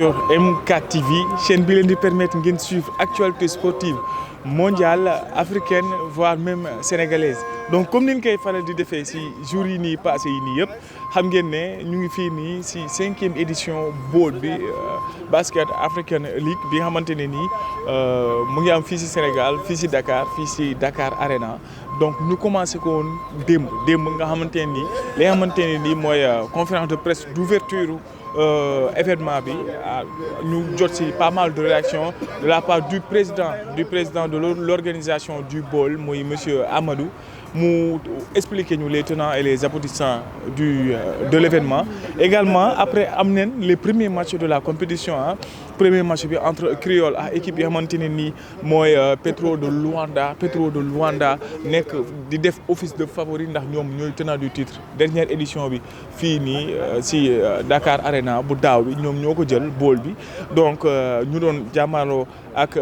Sur M4 TV chaîne bi leen di permettre ngeen suivre actualité sportive mondiale africaine voire même sénégalaise donc comme ni ñu koy faral di defee ci jours yi nii passé yi nii yëpp xam ngeen ne ñu ngi fii nii ci 5e édition BOL bi Basket African League bi nga xamante ne nii mu ngi am fii ci Sénégal fii ci Dakar fii ci Dakar Arena donc ñu commencé ko woon démb nga xamante ne nii li nga xamante ne nii mooy conférence de presse d'ouverture événement bi ñu jot ci pas mal de réactions de la part du président de l'organisation du BOL muy monsieur Amadou mu expliquer ñu les tenants et les aboutissants de l'événement. Également après am nañ les premiers matchs de la compétition premier match bi entre Criol ak équipe bi xamante ne nii mooy Petro de Luanda nekk di def office de favori ndax ñoom ñooy tenant du titre dernière édition bi fii nii ci Dakar Arena bu daaw bi ñoom ñoo ko jël BOL bi donc ñu doon jàmmarloo ak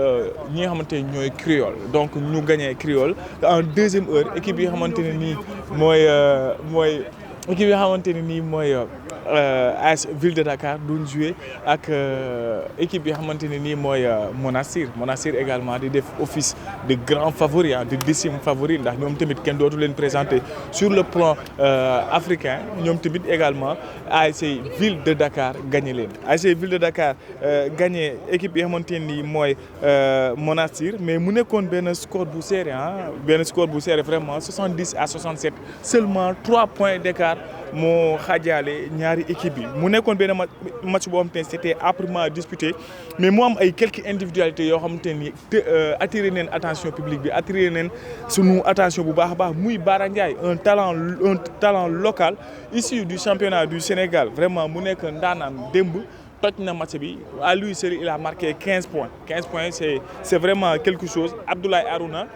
ñi nga xamante ne ñooy Criol donc ñu gagné Criol en deuxième heure équipe yi xamante ne nii mooy équipe yi xamante ne nii mooy AS Ville de Dakar doon joué ak équipe bi xamante ne nii mooy Monastir également di def office de grand favori de 10e favori ndax ñoom tamit kenn dootu leen présenter sur le plan africain ñoom tamit également ASC Ville de Dakar gagné leen ASC Ville de Dakar gagné équipe bi xamante ne nii mooy Monastir mais mu nekkoon benn score bu serré vraiment 70-67 seulement 3 points d'écart moo xaajaale ñaari équipe yi mu nekkoon benn match boo xamante ne c'était âprement disputé mais mu am ay quelques individualités yoo xamante ni attiré neen attention publique bi attiré neen sunu attention bu baax a baax muy Bara Ndiaye un talent local issu du championnat du Sénégal vraiment mu nekk ndaanaan démb toj na match bi à lui seul il a marqué 15 points c'est vraiment quelque chose. Abdoulaye Arouna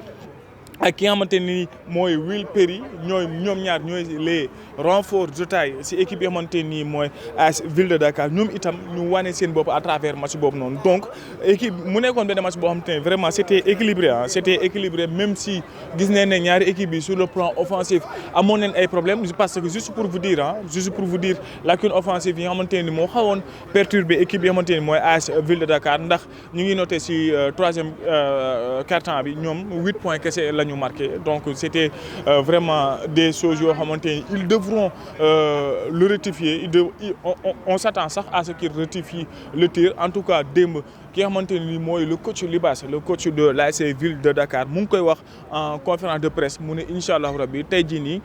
ak ki nga xamante ni mooy Will Perry ñoom ñaar ñooy les renforts de taille ci équipe yi xamante ni mooy AS Ville de Dakar ñoom itam ñu wane seen bopp à travers match boobu noonu donc équipe mu nekkoon benn match boo xamante ne vraiment c'était équilibré même si gis nañ ne ñaari équipe bi sur le plan offensif amoon nañ ay problèmes parce que juste pour vous dire lacune offensive yi nga xamante ni moo xawoon perturbé équipe yi xamante ni mooy AS Ville de Dakar ndax ñu ngi noté ci troisième quart-temps bi ñoom 8 points kese lañu marqué donc c'était vraiment des choses yoo xamante ni ils devront le rectifier on s'attend sax à ce qu'ils rectifient le tir en tout cas démb ki nga xamante ni mooy le coach Libas le coach de l'ASC Ville de Dakar mu ngi koy wax en conférence de presse mu ne incha allah rabbi tey jii nii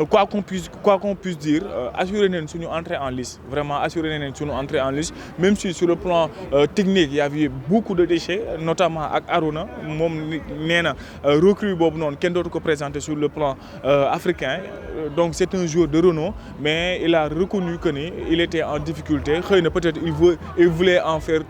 quoi qu'on puisse dire assurer nañ suñu entrée en lice vraiment assurer nañ suñu entrée en lice même si sur le plan technique il y avait beaucoup de déchets notamment ak Aruna moom nee na recrue boobu noonu kenn dootu ko présenter sur le plan africain donc c'est un joueur de renom mais il a reconnu que ni il était en difficulté xëy na peut-être il voulait en faire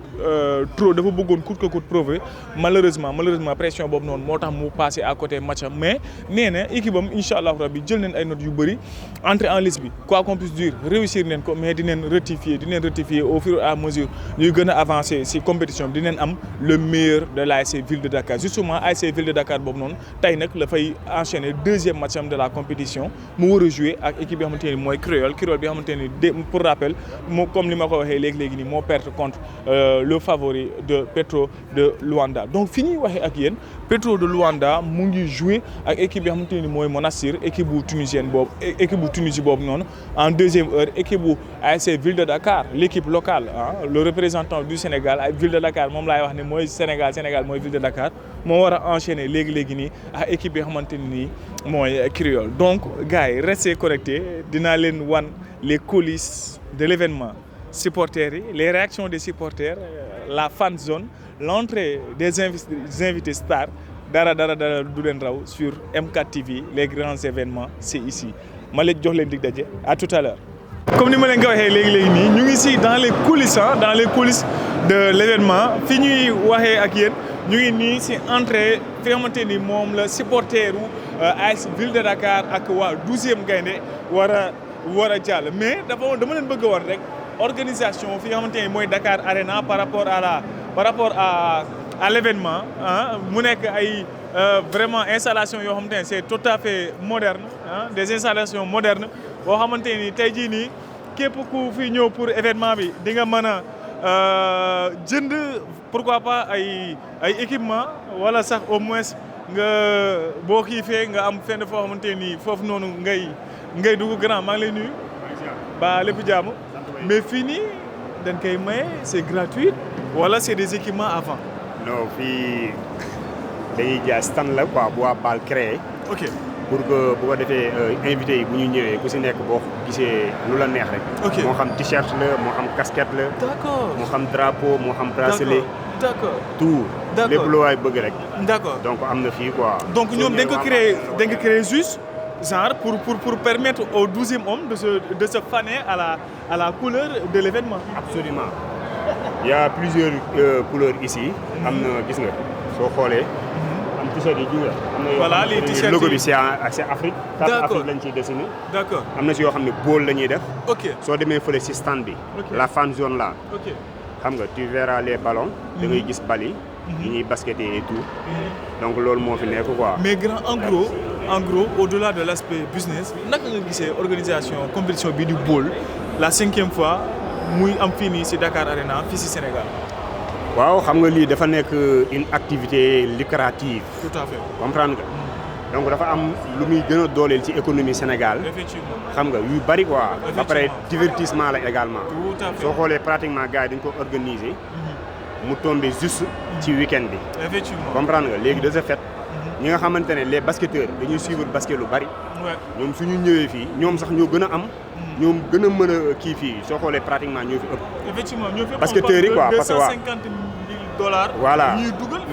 trop dafa bëggoon coûte que coûte prouver malheureusement pression boobu noonu moo tax mu passé à côté match am mais nee na équipe am incha allah rabbi jël nañ ay notes yu bëri entrée en liste bi quoi qu'on puisse dire réussir nañ ko mais dinañ rectifier au fur et à mesure ñuy gën a avancer ci compétition bi dinañ am le meilleur de l'ASC Ville de Dakar justement ASC Ville de Dakar boobu noonu tey nag la fay enchaîner deuxième match am de la compétition mu war a jouer ak équipe bi nga xamante ni mooy Criol bi nga xamante ni pour rappel moo comme li ma ko waxee léegi nii moo perdre contre le favori de Petro de Luanda donc fi ñuy waxee ak yéen Petro de Luanda mu ngi jouer ak équipe bi nga xamante ni mooy Monastir équipe bu Tunisie boobu noonu en deuxième heure équipe bu ASC Ville de Dakar l'équipe locale le représentant du Sénégal ak Ville de Dakar moom laay wax ne mooy Sénégal mooy Ville de Dakar moo war a enchaîner léegi nii ak équipe bi nga xamante ni mooy Criol donc gars yi restez connectés dinaa leen wan les coulisses de l'événement supporters yi les réactions des supporters la fan zone l'entrée des invités stars dara du leen raw sur M4 TV les grands événements c'est ici ma leen jox leen dig daje à tout à l'heure comme ni ma leen ko waxee léegi nii ñu ngi ici dans les coulisses de l'événement fi ñuy waxee ak yéen ñu ngi nii ci entrée fi nga xamante ni moom la supporteru AS Ville de Dakar ak waa 12e Gaïndé war a jàll mais dama leen bëgg a wan rek organisation fi nga xamante ni mooy Dakar Arena par rapport à l'événement mu nekk ay vraiment installation yoo xamante ne c'est tout à fait moderne des installations modernes boo xamante ni tey jii nii képp ku fi ñëw pour événement bi di nga mën a jënd pourquoi pas ay équipement wala sax au moins nga boo xiifee nga am fenn foo xamante ni foofu noonu ngay dugg grand maa ngi lay nuyu. ba lépp jàmm mais fii nii dañ koy maye c'est gratuit wala c'est des équipements avant. non fii dañuy jaay stand la quoi bu waa Baal créé. ok pour que bu ko defee invité yi bu ñu ñëwee ku si nekk boo gisee lu la neex rek. ok moo xam t-shirt la moo xam casquette la. d'accord moo xam drapeau moo xam bracelet. d'accord tout. d'accord lépp lu waay bëgg rek. d'accord donc am na fii quoi. donc ñoom dañ ko créer juste genre pour permettre au 12e homme de se faner à la couleur de l'événement. absolument il y a plusieurs couleurs ici. am na gis nga soo xoolee. am t-shirt yi jiw la. am na yoo voilà les t-shirts logo bi c'est Afrique. d'accord Afrique lañ ciy dessiné. d'accord am na si yoo xam ne bool la ñuy def. ok soo demee fële si stand bi. la fan zone là. ok xam nga tu verras les ballons. da ngay gis bal yi. yi ñuy basketter et tout. donc loolu moo fi nekk quoi. mais grand en gros au-delà de l'aspect business naka nga gisee organisation compétition bi du bool la 5e fois muy am fii nii ci Dakar Arena fii ci Sénégal. waaw xam nga lii dafa nekk une activité lucrative. tout à fait comprendre nga. donc dafa am lu muy gën a dooleel ci économie Sénégal. effectivement xam nga yu bari quoi. ba pare divertissement la également. tout à fait soo xoolee pratiquement gars yi dañ ko organiser. mu tombé juste ci week-end bi. effectivement comprendre nga léegi de ce fait. ñi nga xamante ne les basketteurs dañuy suivre basket lu bari. ñoom suñu ñëwee fii ñoom sax ñoo gën a am. ñoom gën a mën a kii fii soo xoolee pratiquement ñoo fi ëpp. effectivement ñoo fi ëpp basketteurs yi quoi parce que waaw $250,000. voilà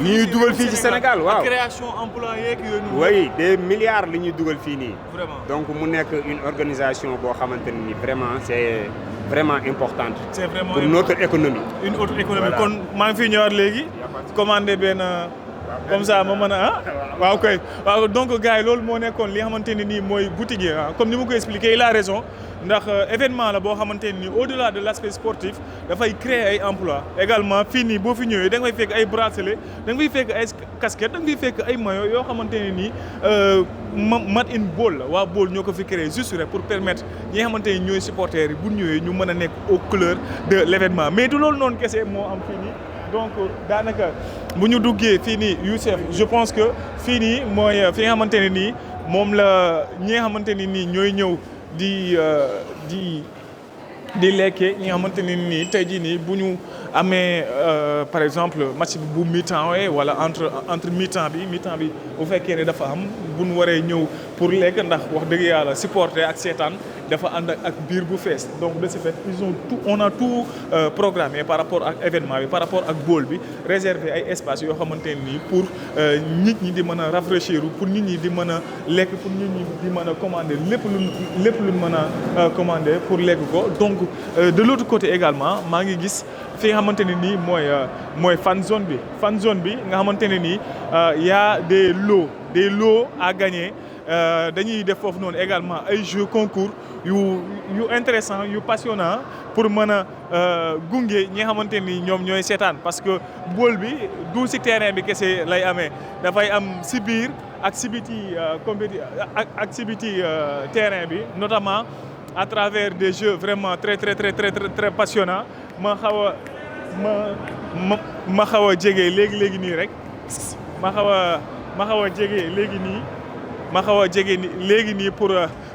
ñuy dugal fii ci Sénégal waaw. création emploi yeeg yooyu. oui des milliards li ñuy dugal fii nii. vraiment donc mu nekk une organisation boo xamante ne ni vraiment c'est vraiment importante. c'est vraiment pour notre économie. une autre économie kon maa ngi fi ñëwaat léegi commandé benn comme ça ma mën a waaw kay waaw donc gars yi loolu moo nekkoon li nga xamante ne nii mooy boutique yi comme ni ma ko expliqué il a raison ndax événement la boo xamante ne nii au-delà de l'aspect sportif dafay créer ay emplois également fii nii boo fi ñëwee da nga fay fekk ay bracelets da nga fay fekk ay casquettes da nga fay fekk ay maillots yoo xamante ne nii made in Baol la waa Baol ñoo ko fi créé juste rek pour permettre ñi nga xamante ne ñooy supporters yi bu ñëwee ñu mën a nekk aux couleurs de l'événement mais du loolu noonu kese moo am fii nii donc daanaka bu ñu duggee fii nii Youssef je pense que fii nii mooy fi nga xamante ne nii moom la ñi nga xamante ne nii ñooy ñëw di lekkee ñi nga xamante ne nii tey jii nii bu ñu amee par exemple match bi bu mi-temps wala entre mi-temps bi bu fekkee ne dafa am bu ñu waree ñëw pour lekk ndax wax dëgg yàlla supporter ak seetaan dafa ànd ak biir bu fees donc de ce fait on a tout programmé par rapport ak événement bi par rapport ak Baol bi réservé ay espaces yoo xamante ne nii pour nit ñi di mën a rafraîchir pour nit ñi di mën a lekk pour nit ñi di mën a commander lépp luñ mën a commander pour lekk ko donc de l'autre côté également maa ngi gis fi nga xamante ne nii mooy fan zone bi nga xamante ne nii y a des lots à gagner dañuy def foofu noonu également ay jeux concours yu intéressant yu passionnant pour mën a gunge ñi nga xamante ni ñoom ñooy seetaan parce que Baol bi du ci terrain bi kese lay amee dafay am ci biir ak ci biti ak ci biti terrain bi notamment à travers des jeux vraiment très très très très très passionnants ma xaw a jege léegi nii rek ma xaw a jege léegi nii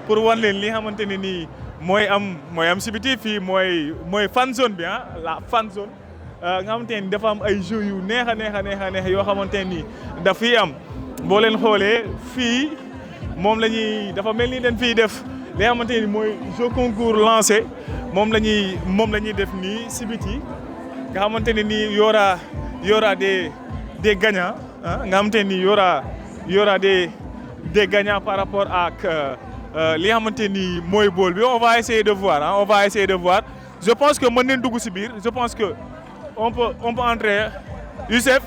pour wan leen li nga xamante ne nii mooy am ci biti fii mooy fan zone bi la fan zone nga xamante ni dafa am ay jeux yu neex a yoo xamante ni dafay am boo leen xoolee fii moom la ñuy dafa mel ni dañ fiy def li nga xamante ni mooy jeu concours lancé moom la ñuy def nii ci biti nga xamante ne nii y aura des gagnants nga xamante ni y aura des gagnants par rapport ak li nga xamante ni mooy Baol bi on va essayer de voir je pense que mën nañ dugg ci biir je pense que on peut entrer Youssef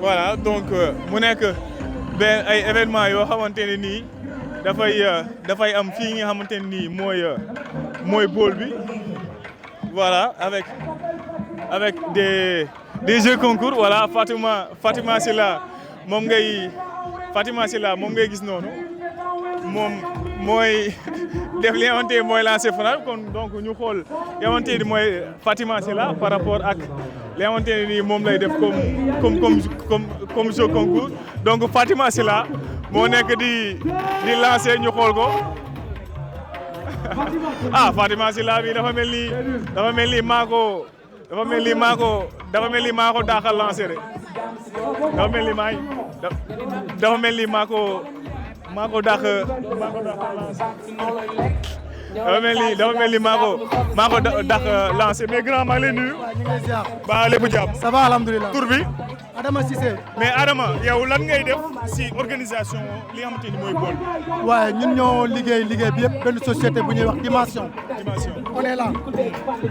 voilà donc mu nekk benn ay événements yoo xamante ne nii dafay am fii nga xamante ne nii mooy Baol bi voilà avec des jeux concours voilà Fatima Sylla moom ngay gis noonu moom mooy def li nga xamante ni mooy lancer final kon donc ñu xool li nga xamante ni mooy Fatima Sylla par rapport ak li nga xamante ne nii moom lay def comme jeu concours donc Fatima Sylla moo nekk di lancer ñu xool ko ah Fatima Sylla bi dafa mel ni maa ko daaxal lancer de dafa mel ni maa ko daax lancé mais grand maa ngi lay nuyu. waaw ñu ngi lay ziar. ba lépp jàmm. ça va alhamdulilah. tur bi. Adama Cissé. mais Adama yow lan ngay def si organisation li nga xamante ni mooy bool bi. waaye ñun ñoo liggéey bi yëpp benn société bu ñuy wax Dimension. On est là.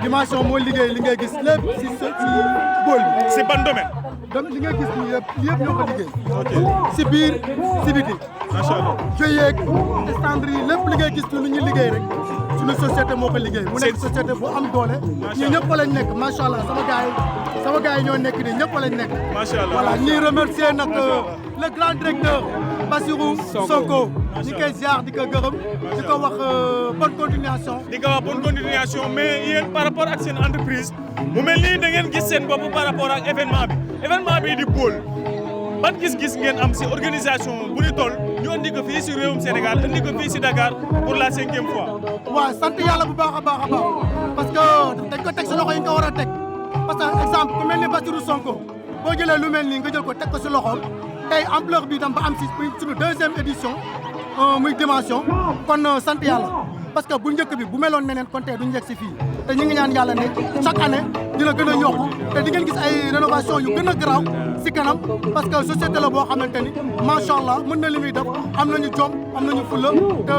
Dimension mooy liggéey li ngay gis lépp si bool bi. si ban domaine. donc li ngay gis nii yëpp ñoo ko liggéey. ok si biir si biti. macha allah. jëyeeg stand yi lépp li ngay gis ni ñu liggéey rek suñu société moo ko liggéey. mu nekk société bu am doole. ñii ñëpp lañ nekk macha allah sama gars yi ñoo nekk nii ñëpp lañ nekk. macha allah voilà ñuy remercier nag le grand directeur Bassirou Sonko. ñu koy ziar di ko gërëm di ko wax bonne continuation. mais yéen par rapport ak seen entreprise mu mel ni da ngeen gis seen bopp par rapport ak événement bi di bool ban gis-gis ngeen am si organisation bu ñu toll ñu andi ko fii si réewum Sénégal andi ko fii si Dakar pour la 5e fois. waaw sant yàlla bu baax a baax parce que dañ ko teg si loxo yi nga ko war a teg parce que exemple ku mel ni Bassirou Sonko boo jëlee lu mel nii nga jël ko teg ko si loxoom tey ampleur bi tam ba am si suñu 2e édition muy Dimension kon sant yàlla parce que bu njëkk bi bu meloon neneen kon tey duñu yegg si fii te ñu ngi ñaan yàlla ne chaque année dina gën a yokku te di ngeen gis ay rénovation yu gën a garaaw si kanam parce que société la boo xamante ni macha allah mën na li muy def am nañu jom am nañu fulla te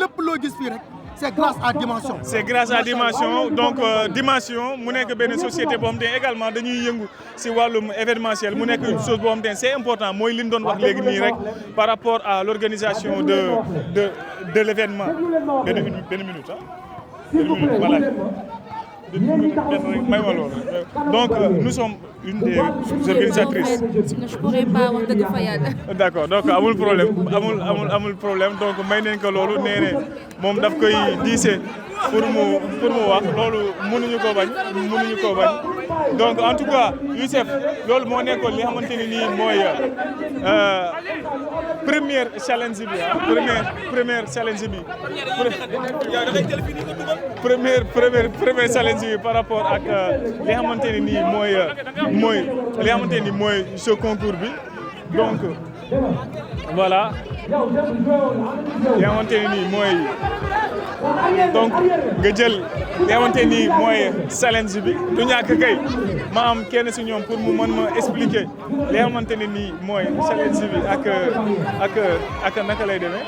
lépp loo gis fii rek c'est grâce à Dimension. c'est grâce à Dimension donc Dimension mu nekk benn société boo xam te également dañuy yëngu si wàllum événementiel mu nekk une chose boo xam te c'est important mooy li ñu doon wax léegi nii rek par rapport à l'organisation de l'événement. benn minute voilà. Donc nous sommes une des organisatrices. Je pourrais pas wax dëgg fa yàlla. D'accord donc amul problème donc may nañ ko loolu nee ne moom daf koy diise pour mu wax loolu mënuñu ko bañ donc en tout cas Youssef loolu moo nekkoon li xamante ni nii mooy première challenge bi première challenge bi première challenge bi par rapport ak li xamante ni nii mooy ce concours bi donc voilà li xamante ni nii mooy donc nga jël li xamante ni mooy challenge bi du ñàkk kay ma am kenn si ñoom pour mu mën ma expliquer li xamante ne nii mooy challenge bi ak naka lay demee.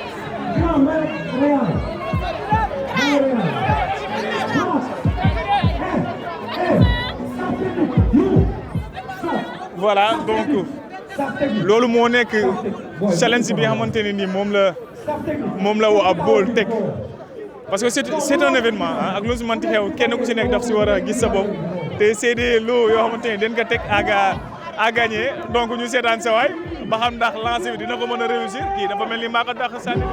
Voilà donc loolu moo nekk challenge bi nga xamante ne nii moom la waa bool teg. Parce que c'est un événement ak lu si mënti xew kenn ku si nekk daf si war a gis sa bopp te c'est des lots yoo xamante ne dañ ko teg à gagner donc ñu seetaan sa waay ba xam ndax lancer bi dina ko mën a réussir kii dafa mel ni maa ko dàq sànni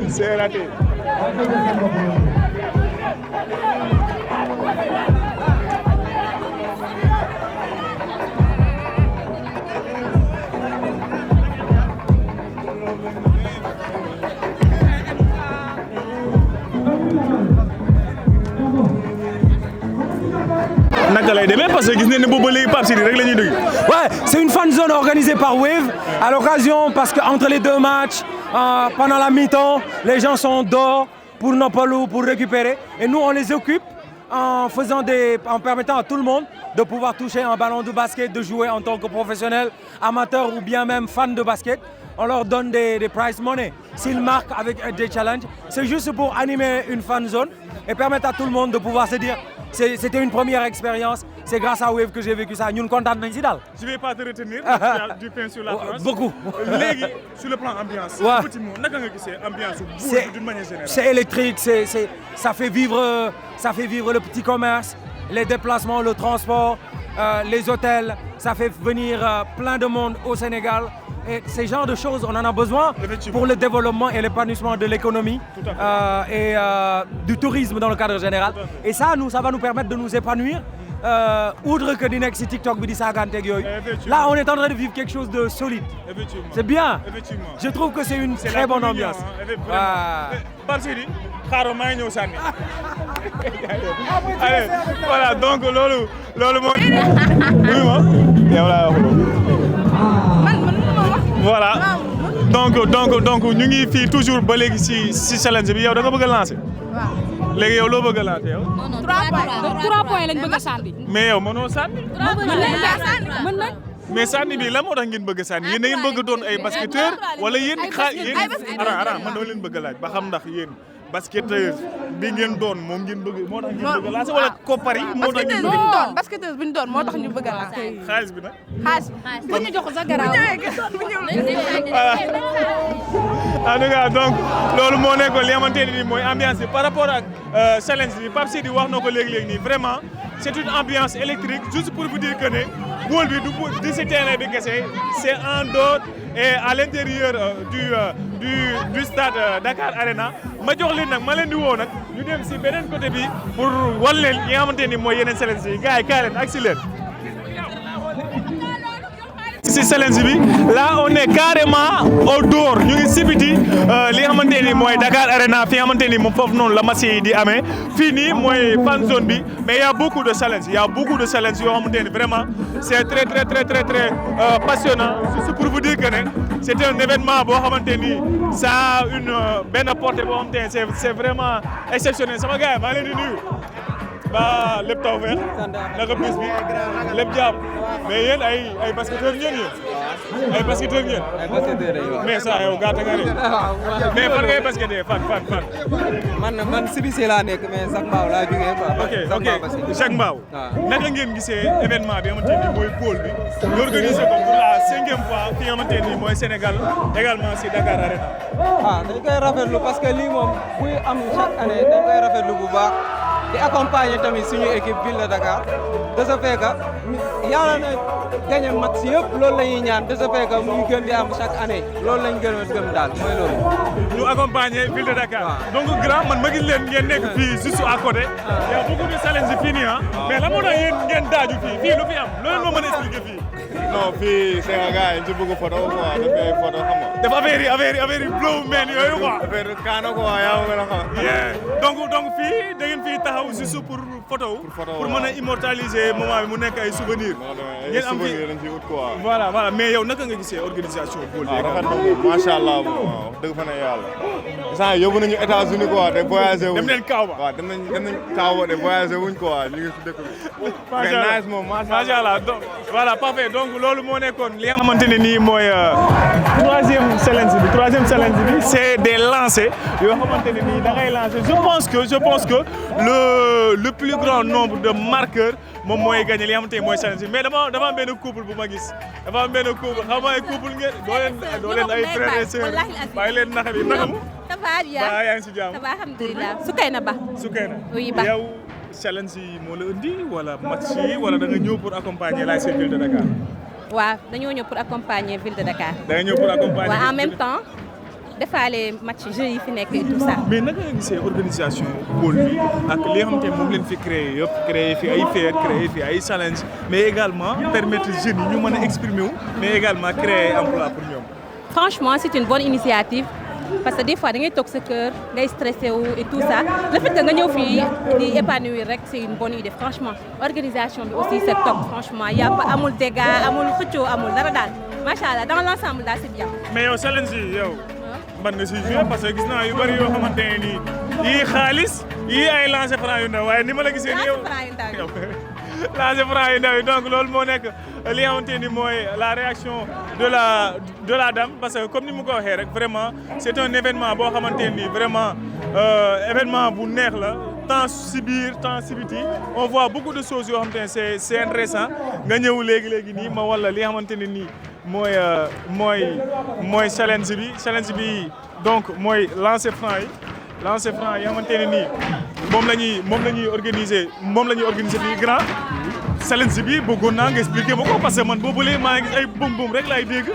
c'est raté. Ouais, c'est une fan zone organisée par Wave à l'occasion parce qu'entre les deux matchs, pendant la mi-temps, les gens sont dehors pour Nopalou, pour récupérer. Et nous, on les occupe en permettant à tout le monde de pouvoir toucher un ballon de basket, de jouer en tant que professionnel, amateur ou bien même fan de basket. On leur donne des prize money. S'ils marquent avec des challenges, c'est juste pour animer une fan zone et permettre à tout le monde de pouvoir se dire c'était une première expérience, c'est grâce à Wave que j'ai vécu ça. Nous sommes contents de ça. Je ne vais pas te retenir, du pain sur la planche. Beaucoup. Sur le plan ambiance, ouais. Petit mot, ambiance d'une manière générale. C'est électrique, ça fait vivre le petit commerce, les déplacements, le transport, les hôtels. Ça fait venir plein de monde au Sénégal Et ces genres de choses, on en a besoin pour le développement et l'épanouissement de l'économie et du tourisme dans le cadre général. Et ça, ça va nous permettre de nous épanouir. Outre que di nekk si TikTok bi di saaganteeg yooyu. Là, on est en train de vivre quelque chose de solide. C'est bien. Je trouve que c'est une très bonne ambiance. Pape Sidi xaaral maa ngi ñëw sànni. Allez, voilà donc loolu mooy. oui ma yow laa wax voilà donc ñu ngi fii toujours ba léegi si challenge bi yow da nga bëgg a lancer. waaw léegi yow loo bëgg a lancer yow. 3 points lañ bëgg a sànni. mais yow mënoo sànni. mën nañ. mais sànni bi la moo tax ngeen bëgg a sànni yéen da ngeen bëgg a doon ay basketteur wala yéen ara man dama leen bëgg a laaj ba xam ndax yéen basketteur bi ngeen doon moom ngeen bëgg moo tax ngeen bëgg a lancer wala koppar yi moo tax ngeen bëgg a doon basketteur bi ñu doon moo tax ñu bëgg a lancer. xaalis bi nag. xaalis bu ñu jox sa garaaw. en tout cas donc loolu moo nekkoon li xamante ne nii mooy ambiance bi par rapport ak challenge bi Pape Sidi wax na ko léegi-léegi nii vraiment c'est une ambiance électrique juste pour vous dire que ne bool bi du si terrain bi kese c'est en dehors et à l'intérieur du stade Dakar Arena ma jox leen nag ma leen di woo nag ñu dem si beneen côté bi pour wan leen li nga xamante ni mooy yeneen challenge yi gars yi kaay leen ak si leen si challenge bi là on est carrément au dehors ñu ngi si biti li nga xamante ni mooy Dakar Arena fi nga xamante ni moom foofu noonu la match yi di amee fii nii mooy fan zone bi mais y a beaucoup de challenges yoo xamante ni vraiment c'est très passionnant juste pour vous dire que ne c'est un événement boo xamante ni ça a une benn portée boo xamante ni c'est vraiment exceptionnel sama gars yi maa leen di nuyu ba lépp taw feex naka bis bi lépp jàmm mais yéen ay basketteur ngeen ay basketteur ngeen mais ça yow gàtt nga ne mais fan ngay baskettee fan man Sibisi laa nekk mais Zac Mbao laa jógee quoi. ok Zac Mbao naka ngeen gisee événement bi nga xamante ni mooy pôle bi ñu organisé ko pour la 5e fois fi nga xamante ni mooy Sénégal également si Dakar Arena. dañ koy rafetlu parce que lii moom buy am chaque année dañ koy rafetlu bu baax di accompagner tamit suñu équipe ville de Dakar de ce fait que yàlla na gagné match yëpp loolu la ñuy ñaan de ce fait que muy gën di am chaque année loolu lañ gën a gëm daal mooy loolu. ñu accompagner ville de Dakar. donc grand man ma gis leen ngeen nekk fii juste à côté. y a beaucoup de challenge fii nii mais la moo tax yéen ngeen daaju fii lu fi am loolu moo mën a expliquer fii. non fii c'est un gars yi ci bëgg photo quoi daf ay photo xam nga. dafa affaire yi blow men yooyu quoi. affaire kaana quoi yaa ma gën a xam. donc fii da ngeen fii taxaw juste pour photo. pour mën a immortaliser moment bi mu nekk ay souvenirs. ngeen am fii lañ fi ut quoi. voilà mais yow naka nga gisee organisation bool bi. rafet na moom macha allah moom wax dëgg fa ne yàlla. instant yóbbu nañu États-Unis quoi te voyagé wuñ. dem nañ Kaaba waaw dem nañ Kaaba te voyagé wuñ quoi ñu ngi si dëkk bi. macha allah mais moom macha allah donc voilà parfait donc loolu moo nekkoon li nga xamante ne nii mooy troisième challenge bi c'est des lancers yoo xamante ne nii da ngay lancer je pense que le plus grand nombre de marqueurs moom mooy gagné li nga xamante ne mooy challenge bi mais dama am benn couple bu ma gis dafa am benn couple xam nga ay couple ngeen doo leen ay frères et sœurs bàyyi leen naxa bi naka mu. ça va bien ba yaa ngi si jàmm. ça va alhamdulilah Soukeyna Ba. oui Ba yow challenge yi moo la indi wala match yi wala da nga ñëw pour accompagner la ville de Dakar. waaw dañoo ñëw pour accompagner ville de Dakar. da nga ñëw pour accompagner. waaw en même temps defaale match jeux yi fi nekk et tout ça. mais naka nga gisee organisation pôle bi ak li nga xamante ne moom leen fi créé fi ay fête créé fi ay challenge mais également permettre jeunes yi ñu mën a exprimer wu mais également créer emploi pour ñoom. franchement c'est une bonne initiative parce que des fois da ngay toog sa kër ngay stressé wu et tout ça le fait que nga ñëw fii di épanouir rek c'est une bonne idée franchement organisation bi aussi c'est top franchement y a pas amul dégâts amul xëccoo amul dara daal macha allah dans l'ensemble daal c'est bien. mais yow challenge yi yow. ban nga si joué parce que gis naa yu bari yoo xamante ne nii yii xaalis yii ay lancer franc yu ndaw waaye ni ma la gisee nii yow lancer franc yu ndaw yi donc loolu moo nekk li nga xamante ni mooy la réaction de la dame parce que comme ni mu ko waxee rek vraiment c'est un événement boo xamante ni vraiment événement bu neex la tant si biir tant si biti on voit beaucoup de choses yoo xamante ne c'est intéressant nga ñëw léegi nii ma wala li nga xamante ne nii mooy challenge bi donc mooy lancer franc yi xamante ne nii moom la ñuy organiser fii grand challenge bi bëggoon naa nga expliquer ma ko parce que man boobu léegi maa ngi gis ay bum rek laay dégg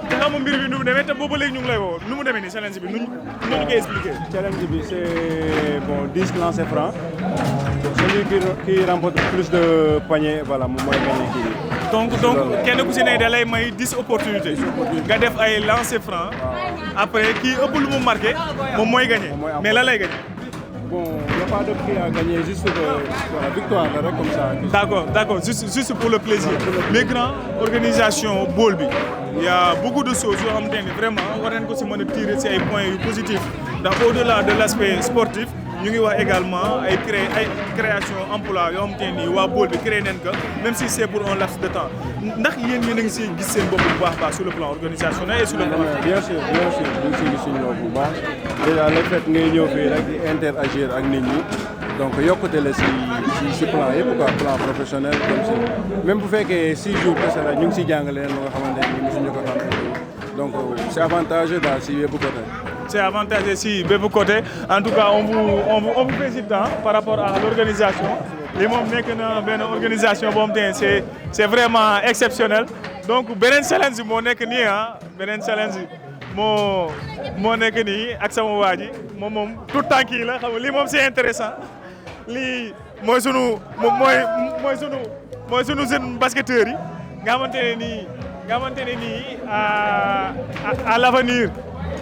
te xam nga mbir bi nu mu demee te boobu léegi ñu ngi lay woo nu mu demee nii challenge bi nu ñu koy expliquer. Challenge bi c'est bon 10 lancers francs. Celui qui remporte plus de paniers voilà moom mooy gagné kii bi. donc kenn ku si ne da lay may 10 opportunités nga def ay lancers francs après kii ëpp lu mu marqué moom mooy gagné mais lan lay gagné. Bon, il n'y a pas de prix à gagner, juste voilà, victoire, comme ça. D'accord, juste pour le plaisir. Les grands organisation bool bi, il y a beaucoup de choses yoo xamante ne vraiment war nañ ko si mën a tirer ci ay points yu positifs ndax au-delà de l'aspect sportif ñu ngi wax également ay création emploi yoo xamante ne nii waa bool bi créé nañ ko même si c'est pour un laps de temps ndax yéen a ngi siy gis seen bopp bu baax sur le plan organisationnel et sur le plan. Bien sûr ñu ngi siy gis suñu bopp bu baax déjà le fait ngay ñëw fii rek di interagir ak nit ñi donc yokkute la si plan yëpp quoi plan professionnel comme si même bu fekkee 6 jours kese la ñu ngi siy jàngale leen lu nga xamante ne mosuñu ko xam donc c'est avantageux daal si yëpp côté. C'est avantageux si bépp côté en tout cas on vous félicite par rapport à l'organisation li moom nekk na benn organisation boo xam te c'est vraiment exceptionnel donc beneen challenge moo nekk nii beneen challenge moo nekk nii ak sama waa ji moom tout temps kii la xam nga lii moom c'est intéressant lii mooy sunu jeune basketteurs yi nga xamante ne nii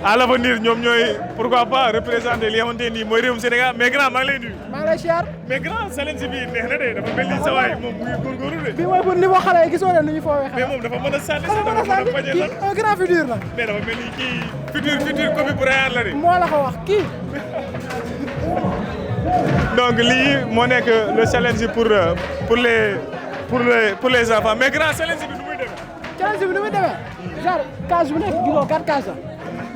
à l'avenir ñoom ñooy pourquoi pas représenter li nga xamante ne nii mooy réewum Sénégal mais grand maa ngi lay nuyu. maa ngi lay siyaar. mais grand challenge bi neex na de dafa mel ni sa waay moom muy góorgóorlu de. bii mooy pour niveau xale yi gisoo leen nu ñu foowee xale. mais moom dafa mën a sànni sax dafa mën a bañ a lan. un grand futur la. mais dafa mel ni kii futur Kobe Bryant la de. moo la ko wax kii. donc lii moo nekk le challenge pour les enfants mais grand challenge bi nu muy demee. challenge bi nu muy demee. genre case bu nekk juróom 4 cases la.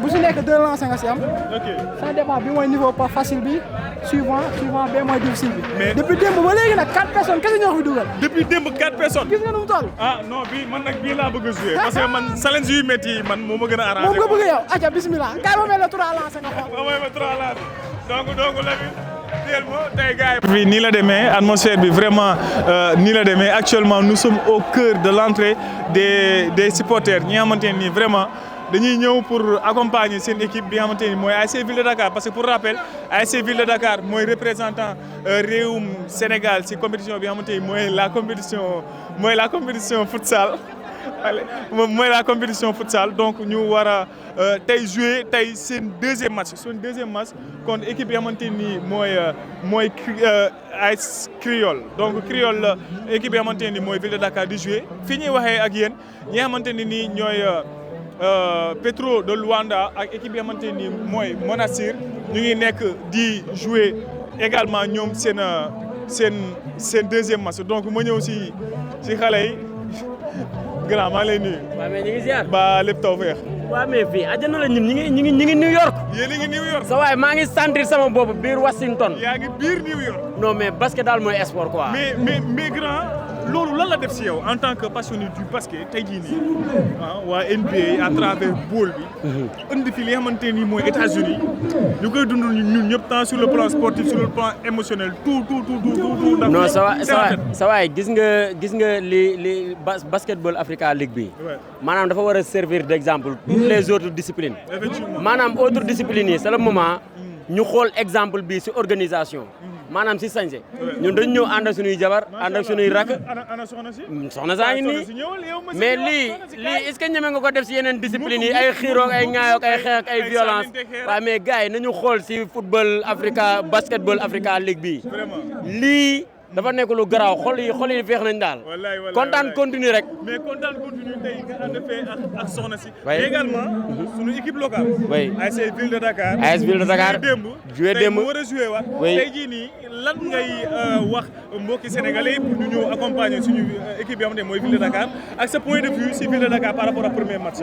bu si nekk 2 lancers nga si am. ok ça dépend bi mooy niveau pas facile bi suivant bee mooy difficile bi. mais depuis démb ba léegi nag 4 personnes kese ñoo ko fi dugal. depuis démb 4 personnes. gis nga nu mu toll. ah non bii laa bëgg a jouer parce que man challenge yu métti yi man moo ma gën a arrangé. moom nga bëgg yow aca bismillah gars yi ma mel la 3 lancers nga xool. waaw ma 3 lancers donc Lamine teel ma tey gars yi. fii nii la demee atmosphère bi vraiment nii la demee actuellement nous sommes au cœur de l'entrée des supporters ñi nga xamante ne nii vraiment. dañuy ñëw pour accompagner seen équipe bi nga xamante ni mooy ASC Ville de Dakar parce que pour rappel ASC Ville de Dakar mooy représentant réewum Sénégal ci compétition bi nga xamante ni mooy la compétition futsal mooy la compétition futsal donc ñu war a tey jouer tey seen deuxième match contre équipe bi nga xamante ni mooy AS Criol donc Criol la équipe bi nga xamante ni mooy Ville de Dakar di jouer fi ñuy waxee ak yéen ñi nga xamante ni nii ñooy. Petro de Luanda ak équipe bi nga xamante ni mooy Monastir ñu ngi nekk di jouer également ñoom seen deuxième match donc ma ñëw si xale yi grand maa lay nuyu. waaw mais ñu ngi ziar. ba lépp taw feex. waaw mais fii àjjana la ñun ñu ngi New York. yéen a ngi New York. sa waay maa ngi sentir sama bopp biir Washington. yaa ngi biir New York. non mais basket daal mooy sport quoi. mais grand. loolu lan la def si yow en tant que passionné du basket tey jii nii waa NBA à travers bool bi. indi fi li nga xamante ni mooy États-Unis ñu koy dund ñun ñëpp tant sur le plan sportif sur le plan émotionnel tout. non sa waay gis nga li basketball Africa League bi. maanaam dafa war a servir d'exemple toutes les autres disciplines. effectivement maanaam autres disciplines yi c'est le moment ñu xool exemple bi ci organisation. maanaam si sañse ñun dañu ñëw ànd ak suñuy jabar ànd ak suñuy rakk soxna saa ngi nii mais lii est-ce que ñeme nga ko def si yeneen discipline yi ay xiiroog ay ŋaayoog ay xeex ak ay violence waaw mais gars yi nañu xool si football Africa basketball Africa League bi lii dafa nekk lu garaaw xol yi feex nañ daal kontaan continue rek mais kontaan continue tey nga ànd fee ak soxna si également suñu équipe locale ASC Ville de Dakar joué démb war a joué waat tey jii nii lan ngay wax mbokki sénégalais pour ñu ñëw accompagner suñu équipe bi xam ne mooy Ville de Dakar ak sa point de vue si Ville de Dakar par rapport à premier match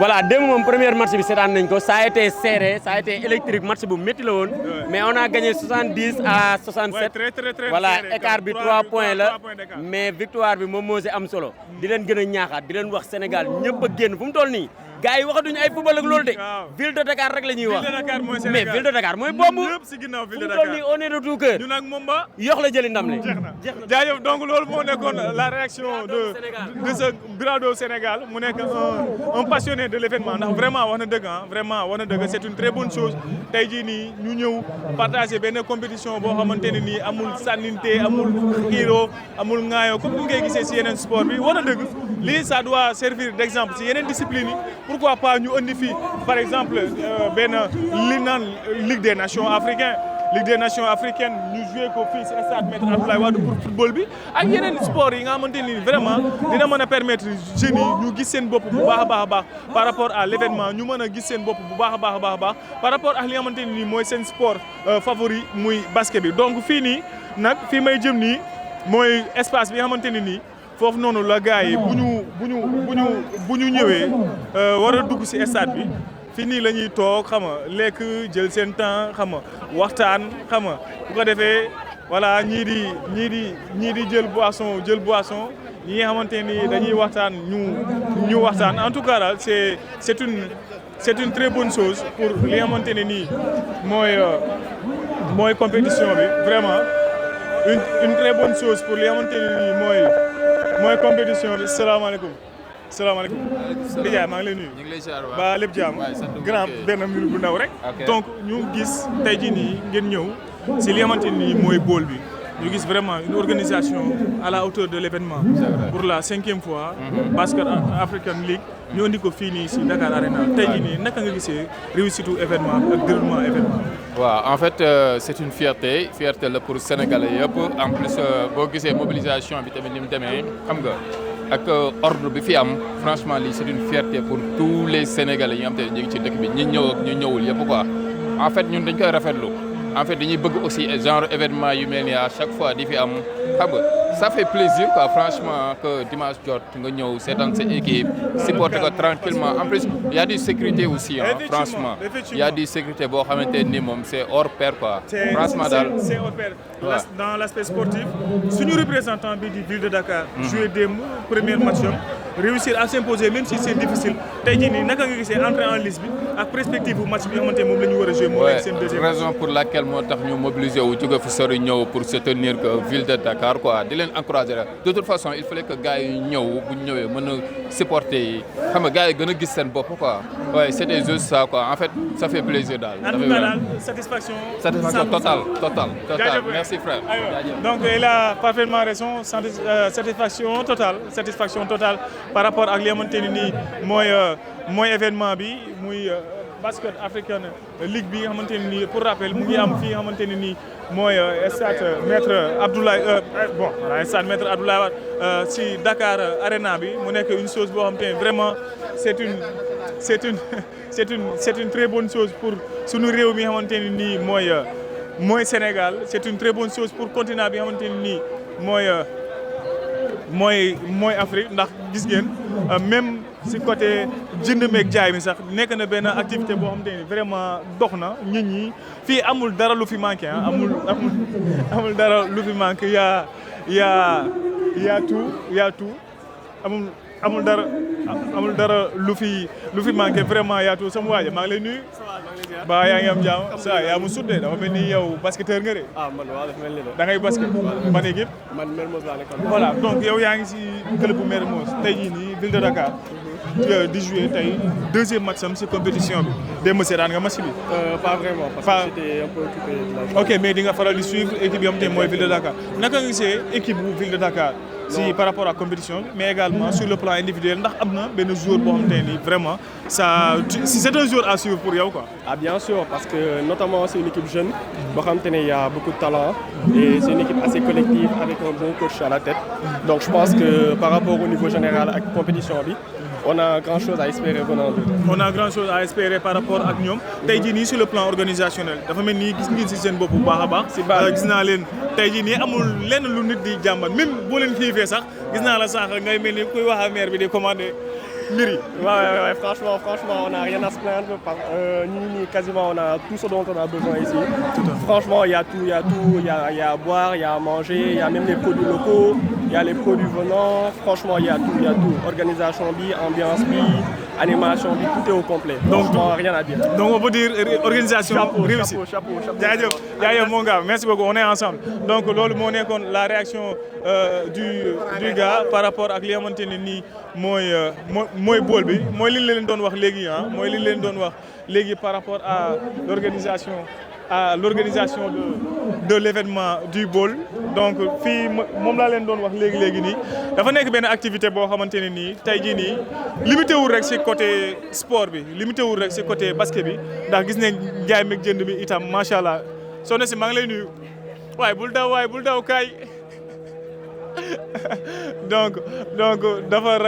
voilà démb moom premier match bi seetaan nañ ko ça a été serré ça a été électrique match bu métti la woon mais on a gagné 70 à 67 voilà écart bi 3 points la mais victoire bi moom moo si am solo di leen gën a ñaaxaat di leen wax Sénégal ñëpp a génn fu mu toll nii gars yi waxatuñu ay football ak loolu de. ville de Dakar rek la ñuy wax. ville de Dakar mooy Sénégal mais ville de Dakar mooy bomb. ñëpp si ginnaaw ville de Dakar fu mu toll nii on est de tout cœur. ñu nag moom ba. yox la jëli ndam li. jeex na jaajëf donc loolu moo nekkoon la réaction de ce Grado Sénégal mu nekk un passionné de l'événement ndax vraiment wax na dëgg vraiment wax na dëgg c'est une très bonne chose tey jii nii ñu ñëw partager benn compétition boo xamante ne nii amul sànninte amul xiiroo amul ŋaayoo comme ni ngay gisee si yeneen sport bi wax na dëgg lii ça doit servir d'exemple si yeneen discipline yi pourquoi pas ñu andi fii par exemple benn li naan Ligue des Nations africaines Ligue des Nations africaines ñu joué ko fii si stade Maître Abdoulaye Wade pour football bi ak yeneen sport yi nga xamante ni vraiment dina mën a permettre jeunes yi ñu gis seen bopp bu baax a baax a baax par rapport à l'événement ñu mën a gis seen bopp bu baax a baax a baax a baax par rapport ak li nga xamante ni mooy seen sport favori muy basket bi donc fii nii nag fii may jëm nii mooy espace bi nga xamante ne nii foofu noonu la gars yi bu ñu ñëwee war a dugg si stade bi fii nii la ñuy toog xam nga lekk jël seen temps xam nga waxtaan xam nga bu ko defee voilà ñii di jël boisson ñi nga xamante ni dañuy waxtaan ñu waxtaan en tout cas daal c'est une très bonne chose pour li nga xamante ne nii mooy compétition bi vraiment une très bonne chose pour li nga xamante ne nii mooy compétition bi salaamaaleykum. salaamaaleykum. Ndiaye maa ngi lay nuyu. ñu ngi lay ziar waaw ba lépp jàmm. grand benn minute bu ndaw rek. donc ñu gis tey jii nii ngeen ñëw si li nga xamante ni mooy bool bi. ñu gis vraiment une organisation à la hauteur de l'événement. pour la 5e fois. Basket African League. ñu andi ko fii nii si Dakar Arena tey jii nii naka nga gisee réussite événement bi ak déroulement événement bi. waaw en fait c'est une fierté la pour Sénégalais yëpp en plus boo gisee mobilisation bi tamit ni mu demee xam nga. ak ordre bi fi am franchement lii c'est une fierté pour tous les Sénégalais yi nga xam te ne ñu ngi ci dëkk bi ñi ñëw ak ñu ñëwul yëpp quoi en fait ñun dañ koy rafetlu en fait dañuy bëgg aussi genre événement yu mel ni à chaque fois di fi am xam nga ça fait plaisir quoi franchement que dimanche jot nga ñëw seetaan sa équipe supporter ko tranquillement en plus il y a du sécurité aussi franchement il y a du sécurité boo xamante ni moom c'est hors pair quoi franchement daal c'est hors pair dans l'aspect sportif suñu représentant bi di ville de Dakar joué démb premier match am réussir à s'imposer même si c'est difficile tey jii nii naka nga gisee entrer en lice bi ak perspective bu match bi nga xamante moom la ñu war a jouer moo nekk seen deuxième raison pour laquelle moo tax ñu mobiliser wu jóge fu sori ñëw pour soutenir que ville de Dakar quoi di leen encourager la de toute façon il fallait que gars yi ñëw bu ñu ñëwee mën a supporter yi xam nga gars yi gën a gis seen bopp quoi ouais c'était juste ça quoi en fait ça fait plaisir daal. en tout cas daal satisfaction totale merci frère. donc il a parfaitement raison satisfaction totale par rapport ak li nga xamante ne nii mooy événement bi muy Basket African League bi nga xamante ne nii pour rappel mu ngi am fii nga xamante ne nii mooy stade Maître Abdoulaye stade Maître Abdoulaye Wade si Dakar Arena bi mu nekk une chose boo xamante ne vraiment c'est une très bonne chose pour sunu réew mi nga xamante ne nii mooy Sénégal c'est une très bonne chose pour continent bi nga xamante ne nii mooy Afrique ndax gis ngeen même si côté jënd meeg jaay mi sax nekk na benn activité boo xamante ni vraiment dox na nit ñi fii amul dara lu fi manqué amul dara lu fi manqué y a tout amul dara lu fi manqué vraiment y a tout sama waaja maa ngi lay nuyu. ba yaa ngi am jàmm ça yaa mu sudde dafa mel ni yow basketteur nga de. man waaw dafa mel ni de. da ngay basket ban équipe. man Mermoz laa nekkoon. voilà donc yow yaa ngi si club bu Mermoz tey jii nii ville de Dakar. di jouer tey deuxième match am si compétition bi. démb seetaan nga match bi. pas vraiment parce que j'étais un peu occupé de la journée. ok mais di nga faral di suivre équipe yi am te mooy ville de Dakar naka nga gisee équipe bu ville de Dakar. si par rapport à compétition mais également sur le plan individuel ndax am na benn joueur boo xamante ne vraiment c'est un joueur à suivre pour yow quoi. ah bien sûr parce que notamment c'est une équipe jeune boo xamante ne il y a beaucoup de talent et c'est une équipe assez collective avec un bon coach à la tête donc je pense que par rapport au niveau général ak compétition bi on a grand chose à espérer venant d'eux. on a grand chose à espérer par rapport ak ñoom tey jii nii sur le plan organisationnel dafa mel ni gis ngeen si seen bopp bu baax a baax. si baax gis naa leen tey jii nii amul lenn lu nit di jàmbat même boo leen xiifee sax gis naa la sànq ngay mel ni kuy wax ak maire bi di commander mbir yi. Ouais, franchement on a rien à se plaindre ñii quasiment on a tout ce dont on a besoin ici. Franchement il y a tout, il y a à boire, il y a à manger, il y a même les produits locaux, il y a les produits venants, franchement il y a tout, organisation bi, ambiance bi, animation bi tout est au complet. Donc rien à dire. Donc on peut dire organisation réussie. Chapeau. jaajëf mon gars, merci beaucoup, on est ensemble. Donc loolu moo nekkoon la réaction du gars par rapport ak li xamante ne nii mooy bool bi mooy li leen doon wax léegi mooy li leen doon wax léegi par rapport à l'organisation de l'événement du bool. Donc fii moom laa leen doon wax léegi nii dafa nekk benn activité boo xamante ne nii tey jii nii limité wul rek ci côté sport bi limité wul rek ci côté basket bi ndax gis nañ jaay meeg jënd bi itam macha allah soxna si maa ngi lay nuyu waaye bul daw kaay donc dafa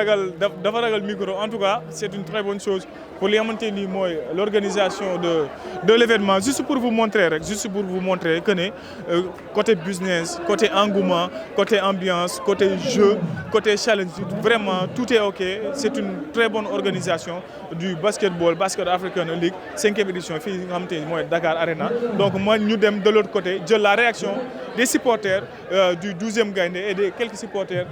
ragal micro. En tout cas c'est une très bonne chose pour li xamante ni mooy l'organisation de l'événement, juste pour vous montrer que ne côté business, côté engouement, côté ambiance, côté jeu, côté challenge, vraiment tout est ok. C'est une très bonne organisation du Basket African League 5e édition fii nga xamante ni mooy Dakar Arena. Donc moi ñu dem de l'autre côté jël la réaction des supporters du 12e Gaïndé et de quelques supporters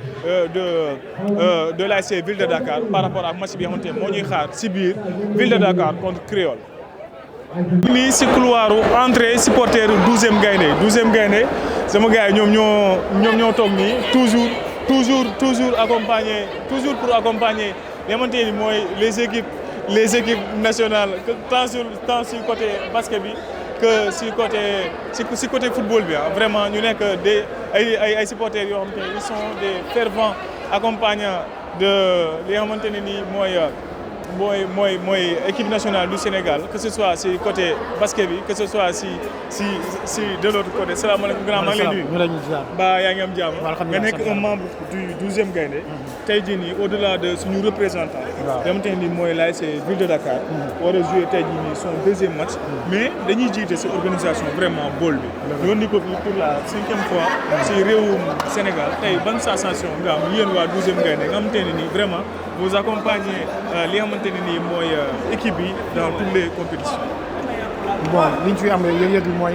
de l'ASC Ville de Dakar par rapport ak match bi nga xamante ne moo ñuy xaar ci biir Ville de Dakar contre Créole. nii ci couloiru entrée supporter 12e Gaïndé sama gars yi ñoom ñoo toog nii toujours accompagner pour accompagner li nga xamante ni mooy les équipes nationales tant sur côté basket bi que si côté football bi vraiment ñu nekk ay supporters yoo xamante ne ils sont des fervents accompagnants de li nga xamante ne nii mooy équipe nationale du Sénégal, que ce soit si côté basket bi que ce soit si de l'autre côté. Salaamaaleykum grand maa ngi lay nuyu. Ba yaa ngi am jàmm. nga nekk un membre du 12e Gaïndé. tey jii nii au-delà de suñu représentant. waaw xamante ne nii mooy l'ASC Ville de Dakar. war a jouer tey jii nii son 2e match. mais dañuy jiite ci organisation vraiment bool bi. yoon ni ko fi pour la 5e fois. ci réewum Sénégal tey ban sensation nga am yéen waa 12e Gaïndé nga xamante ne nii vraiment vous accompagnez li nga xamante ne nii mooy équipe bi dans toutes les compétitions. Bon li ñu fi am yëg-yëg bi mooy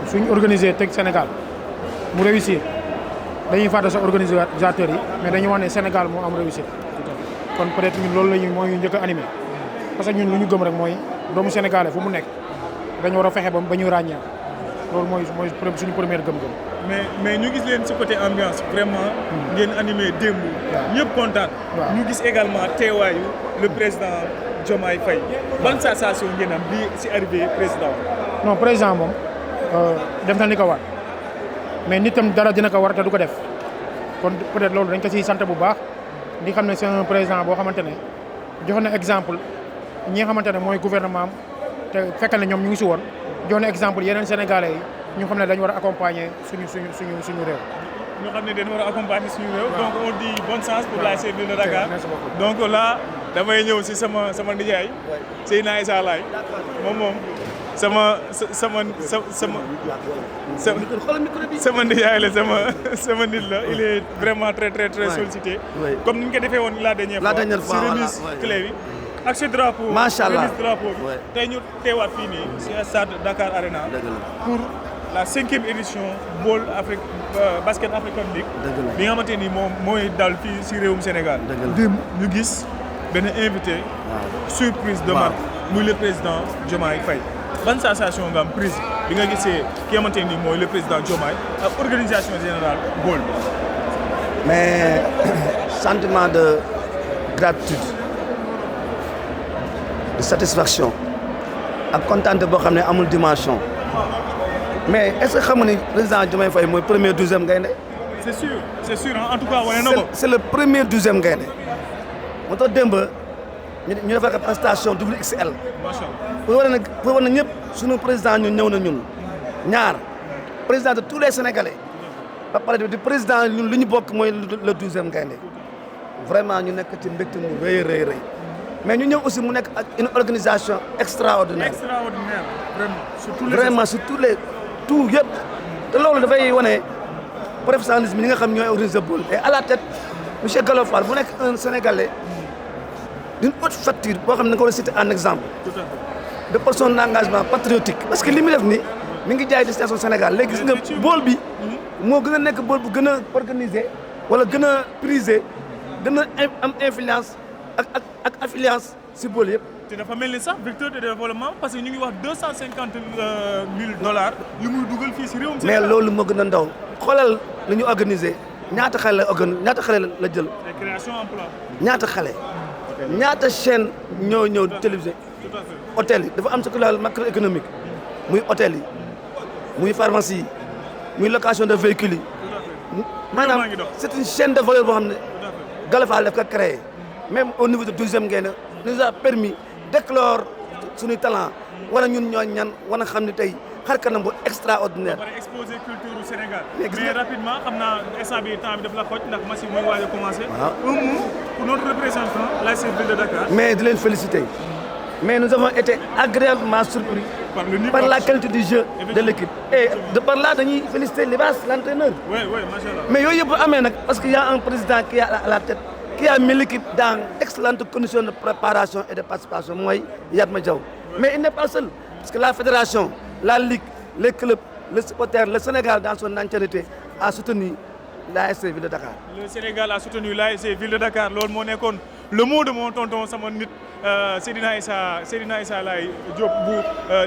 suñ organisé teg Sénégal mu réussir dañuy fàtte sa organisateurs yi mais dañuy wax ne Sénégal moo am réussir kon peut-être ñun loolu mooy njëkk a animé parce que ñun lu ñu gëm rek mooy doomu sénégalais fu mu nekk dañu war a fexe ba ñu ràññee loolu mooy suñu première gëm-gëm. mais ñu gis leen ci côté ambiance vraiment ngeen animé démb ñëpp kontaan. ñu gis également teewaayu le président Diomaye Faye. ban sensation ngeen am bi ci arrivé président. non président moom def na li ko war mais nit tam dara dina ko war te du ko def kon peut-être loolu dañ ko ciy sant bu baax di xam ne c'est un président boo xamante ne jox na exemple ñi nga xamante ne mooy gouvernement am te fekk na ñoom ñu ngi ci woon jox na exemple yeneen sénégalais yi ñu xam ne dañu war a accompagner suñu réew. ñu xam ne dañu war a accompagner suñu réew. donc on dit bonne chance pour l'ASC Ville de Dakar. donc là damay ñëw ci sama nijaay Seydina Issa Laye moom sama nijaay la sama nit la il est vraiment très très très sollicité. comme ni ñu ko defee woon la dernière fois ci remise clé bi ak ce drapeau. macha allah remise drapeau bi tey ñu teewaat fii nii ci stade Dakar Arena pour la 5e édition Bowl Basket African League bi nga xamante ni moom mooy dal fii ci réewum Sénégal. démb ñu gis benn invité surprise de marque muy le président Diomaye Faye. ban sensation nga am prise bi nga gisee ki xamante ni mooy le président Diomaye ak organisation générale Bowl bi. mais sentiment de gratitude de satisfaction ak kontaan boo xam ne amul dimension mais est-ce que xam nga ni président Diomaye Faye mooy premier 12e Gaïndé. c'est sûr en tout cas wane na ko. c'est le premier 12e Gaïndé moo tax démb ñu defal ko prestation XXL. macha allah pour war na ñëpp sunu président ñun ñëw na ñun ñaar président de tous les Sénégalais ba pare di président ñun lu ñu bokk mooy le 12e Gaïndé vraiment ñu nekk ci mbégte mu rëy mais ñu ñëw aussi mu nekk ak une organisation extraordinaire vraiment sur tout yëpp te loolu dafay wane professionnalisme ñi nga xam ñooy organiser bool et à la tête monsieur Gallo Fall bu nekk un Sénégalais d'une haute facture boo xam ne nga ko war a citer en exemple de par son engagement patriotique parce que li mu def ni mi ngi jaay destination Sénégal léegi gis nga bool bi moo gën a nekk bool bu gën a organisé wala gën a prisé gën a am influence ak ak affiliance si bool yëpp. te dafa mel ni sax vecteur de développement parce que ñu ngi wax $250,000 yu muy dugal fii si réewum mais loolu moo gën a ndaw xoolal lu ñu organiser ñaata xale la jël. création emploi. ñaata xale. ñaata chaîne ñëw télévision. hôtel yi dafa am ce que la macroéconomique muy hôtel yi muy pharmacie yi muy location de véhicules yi maanaam c'est une chaîne de valeur boo xam ne Galifal daf ko créé même au niveau de tourisme ngeen nous a permis d'éclore suñuy talent wala ñun ñoo ñan wana xam ne tey xar kanam bu extraordinaire. ba pare exposé culture du Sénégal. mais rapidement xam naa instant bi temps bi daf la xooj ndax match bi mooy waaj a commencé. un mot pour notre représentant l'ASC Ville de Dakar. mais di leen féliciter. Mais nous avons été agréablement surpris par la qualité du jeu de l'équipe. Et de par là, nous féliciter Libas, l'entraîneur. Oui, machallah. Mais il y a parce qu'il y a un président qui est à la tête, qui a mis l'équipe dans d'excellentes conditions de préparation et de participation. Moi, Yatma Diaw. Mais il n'est pas seul. Parce que la fédération, la ligue, les clubs, les supporters, le Sénégal dans son entièreté a soutenu l'ASC Ville de Dakar. Le Sénégal a soutenu l'ASC Ville de Dakar. Le mot de mon tonton Samonit, Seydina Issa Laye Diop bu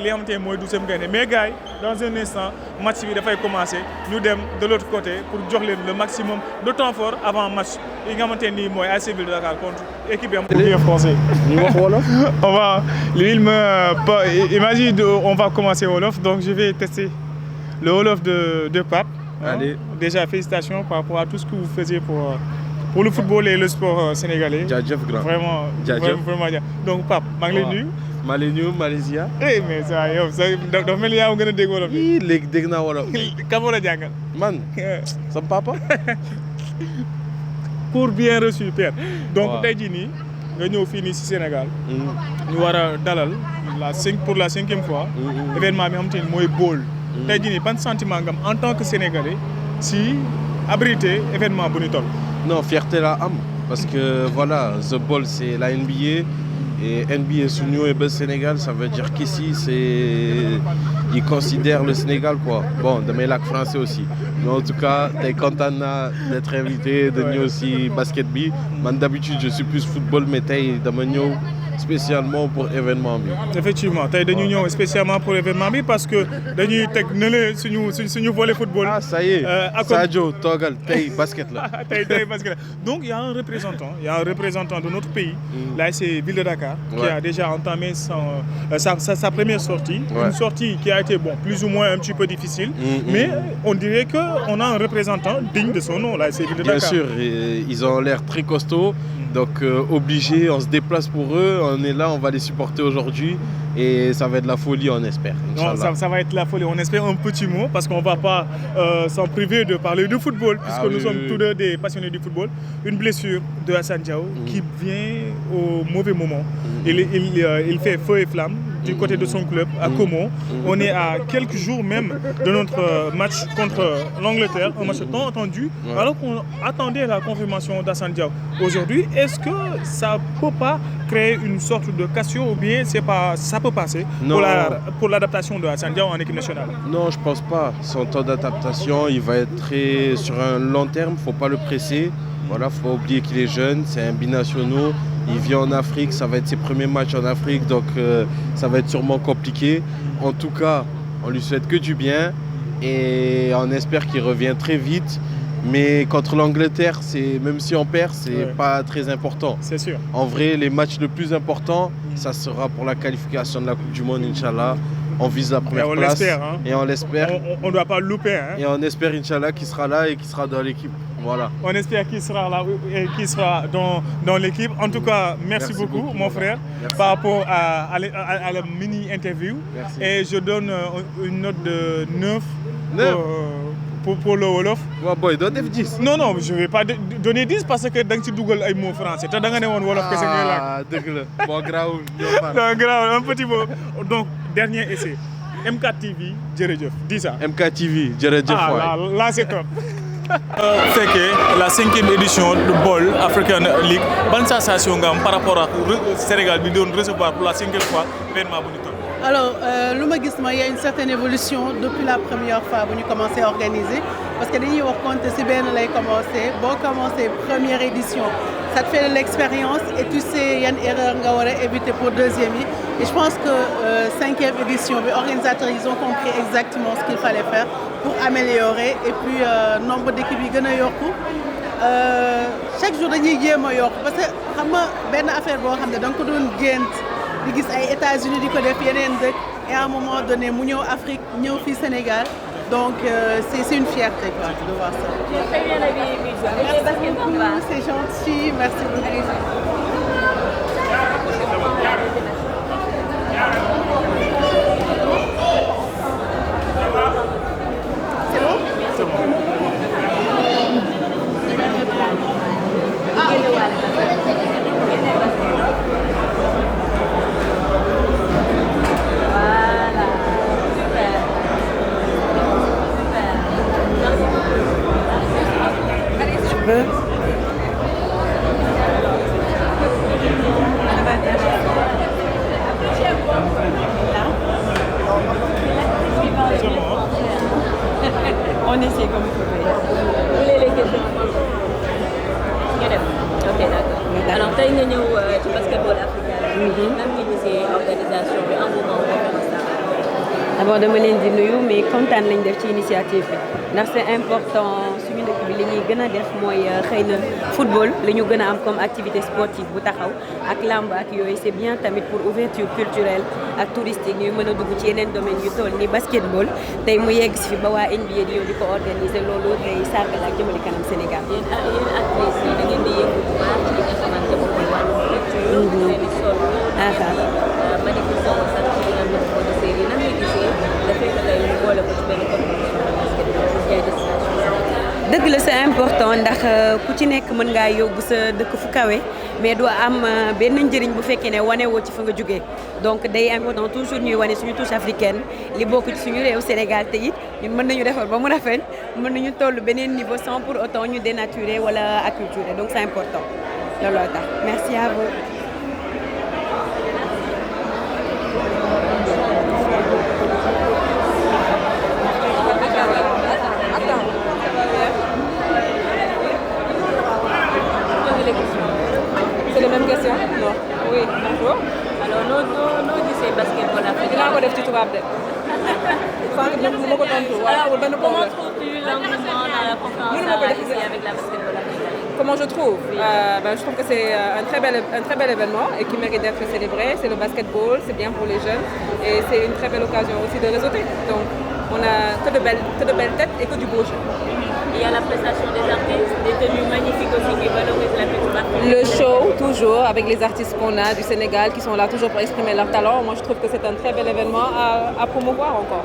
li nga xamante ne mooy 12e Gaïndé mais gars yi dans un instant match bi dafay commencer ñu dem de l'autre côté pour jox leen le maximum de temps fort avant match yi nga xamante ni mooy ASC Ville de Dakar contre équipe bi am. bien français. ñu wax wolof. On va imagine on va commencer wolof donc je vais tester le wolof de Pape. Allez. Déjà félicitations par rapport à tout ce que vous faisiez pour le football et le sport sénégalais. jaajëf grand vraiment donc Pape maa ngi lay nuyu. maa lay nuyu Malaysia. mais ça yow dafa mel ni yaa gën a dégg wolof. léegi dégg naa wolof. kan moo la jàngal. man sama papa. cours bien reçu père. donc tey jii nii nga ñëw fii nii si Sénégal. ñu war a dalal pour la 5e fois. événement bi nga xamante ni mooy bool. tey jii nii ban sentiment nga am en tant que Sénégalais si abrité événement bu ñu toll. Non, fierté la am parce que voilà, The Ball c'est la NBA et NBA Sunio et Buzz Sénégal, ça veut dire qu'ici ils considèrent le Sénégal quoi. Bon, de mes lacs français aussi. Mais en tout cas, t'es content d'être invité, de nous aussi basket bi. Man d'habitude je suis plus football mais t'es dama ñëw spécialement pour événement bi. Effectivement, tey dañu ñëw spécialement pour événement bi parce que dañuy teg nële suñu volet football. Ah ça y est. Sadio toogal tey basket la. tey basket la. Donc il y a un représentant de notre pays, l'ASC Ville de Dakar, qui a déjà entamé sa première sortie, une sortie qui a été plus ou moins un petit peu difficile, mais on dirait que on a un représentant digne de son nom, l'ASC Ville de Dakar. Bien sûr, ils ont l'air très costauds. Donc obligé, on se déplace pour eux, on est là, on va les supporter aujourd'hui et ça va être la folie, on espère. Non, ça va être la folie, on espère. Un petit mot parce qu'on ne va pas s'en priver de parler de football puisque nous sommes tous deux des passionnés du football. Une blessure de Assane Diao qui vient au mauvais moment. Il fait feu et flamme du côté de son club à Como. On est à quelques jours même de notre match contre l'Angleterre, un match tant attendu, alors qu'on attendait la confirmation d'Assane Diao. Aujourd'hui, est-ce que ça ne peut pas créer une sorte de cassure ou bien ça peut passer pour l'adaptation de Assane Diao en équipe nationale? Non, je ne pense pas. Son temps d'adaptation, il va être sur un long terme, il ne faut pas le presser. Voilà, faut pas oublier qu'il est jeune, c'est un binational. Il vit en Afrique, ça va être ses premiers matchs en Afrique, donc ça va être sûrement compliqué. En tout cas, on lui souhaite que du bien et on espère qu'il revient très vite. Mais contre l'Angleterre, même si on perd, c'est pas très important. C'est sûr. En vrai, les matchs les plus importants, ça sera pour la qualification de la Coupe du Monde, Inch'Allah. On vise la première place. Et on l'espère. On ne doit pas le louper. Et on espère, Inch'Allah, qu'il sera là et qu'il sera dans l'équipe. Voilà. On espère qu'il sera là et qu'il sera dans l'équipe. En tout cas, merci beaucoup, mon frère, par rapport à la mini-interview. Et je donne une note de 9 pour le Wolof. Ouais, boy, donne 10. Non, je ne vais pas donner 10 parce que tu as Google des mots français. Tu as dit Wolof que c'est là. Ah, dégueulasse. Bon, grave. Non, grave, un petit mot. Donc, dernier essai. MK TV, Djeredjeuf. Dis ça. MK TV, Djeredjeuf. Ah, là, c'est top. Fekkee la 5e édition de Ball African League ban sensation nga am par rapport ak Sénégal bi doon recevoir pour la 5e fois événement bu ñu toll. Alors lu ma gis mooy y a une certaine évolution depuis la première fois bu ñu commencé à organiser parce que dañuy wax compte ci benn lay commencé boo commencé première édition ça te fait de l'expérience et tu sais il y a une erreur nga war a éviter pour deuxième yi. Et je pense que 5e édition, les organisateurs ils ont compris exactement ce qu'il fallait faire pour améliorer et puis nombre d'équipes yi gën a yokku chaque jour dañuy jéem a yokku parce que xam nga benn affaire boo xam ne da nga ko doon gént di gis ay États-Unis di ko def yeneen dëkk et à un moment donné mu ñëw Afrique ñëw fii Sénégal donc c'est une fierté quoi de voir ça. Merci beaucoup, c'est gentil, merci beaucoup. C'est bon? C'est bon. On essaie comme vous pouvez. Vous voulez les questions? Ok, d'accord. Alors, tey nga ñëw ci basketball africain. Nan nga gisee organisation bi engouement boobu d'abord dama leen di nuyu mais kontaan lañ def ci initiative bi ndax c'est important suñu dëkk bi li ñuy gën a def mooy xëy na football li ñu gën a am comme activité sportive bu taxaw ak lamb ak yooyu c'est bien tamit pour ouverture culturelle ak touristique ñuy mën a dugg ci yeneen domaines yu toll ni basketball tey mu yegg si fi ba waa NBA di ñëw di ko organiser loolu day sargal ak jëmale kanam Sénégal. yéen actrices yi da ngeen di yëngu bu baax ci li nga xamante moom mooy wàllu culture. seen i sol. manifestation sax ci li nga xam ne moo di série nan nga gisee dafay tey ñu boole ko ci benn compétition de basketball pour jaay destination. dëgg la c'est important ndax ku ci nekk mën ngaa yóbbu sa dëkk fu kawe mais doo am benn njëriñ bu fekkee ne wane woo ci fa nga jógee donc day important toujours ñuy wane suñu touche africaine li bokk ci suñu réew Sénégal te it ñun mën nañu defar ba mu rafet mën nañu toll beneen niveau sans pour autant ñu dénaturer wala acculturer donc c'est important looloo tax merci à vous. C'est les mêmes questions? Non. Oui, bonjour. Alors, noo gisee basketball africain. dinaa ko def ci tubaab de. sànq ñoom bu ma ko tontu waaw benn problème. Comment trouves-tu l'engouement dans la conférence ici avec la basketball africaine? Comment je trouve? Je trouve que c'est un très bel événement et qui mérite d'être célébré. C'est le basketball, c'est bien pour les jeunes et c'est une très belle occasion aussi de réseauter. Donc, on a que de belles têtes et que du beau jeu. Il y a la prestation des artistes, des tenues magnifiques aussi qui valorisent la culture africaine. Le show, toujours, avec les artistes qu'on a du Sénégal qui sont là toujours pour exprimer leur talent. Moi, je trouve que c'est un très bel événement à promouvoir encore.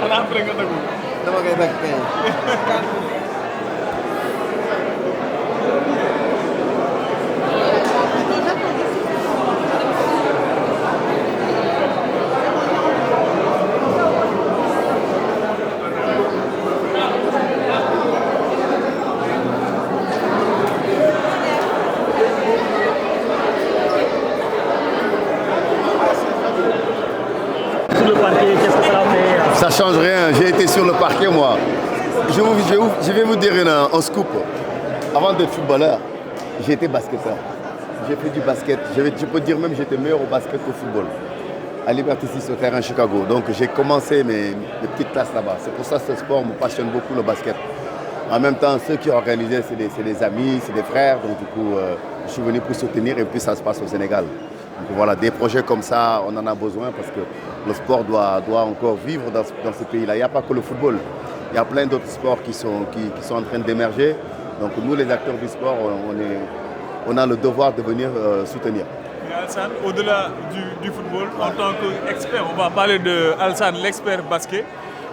Xanaa après nga dagg. dama koy dagg kay. Ça change rien, j'ai été sur le parquet moi. Je vais vous dire un scoop. Avant d'être footballeur, j'ai été basketteur. J'ai fait du basket, je peux dire même que j'étais meilleur au basket qu'au football. À Liberty 6 au terrain Chicago. Donc j'ai commencé mes petites classes là-bas. C'est pour ça que ce sport me passionne beaucoup, le basket. En même temps, ceux qui organisaient, c'est des amis, c'est des frères. Donc du coup, je suis venu pour soutenir et puis ça se passe au Sénégal. Donc voilà, des projets comme ça, on en a besoin parce que le sport doit encore vivre dans ce pays-là. Il n'y a pas que le football. Il y a plein d'autres sports qui sont en train d'émerger. Donc nous, les acteurs du sport, on a le devoir de venir soutenir. Mais Alsane, au-delà du football, en tant qu'expert, on va parler de Alsane, l'expert basket.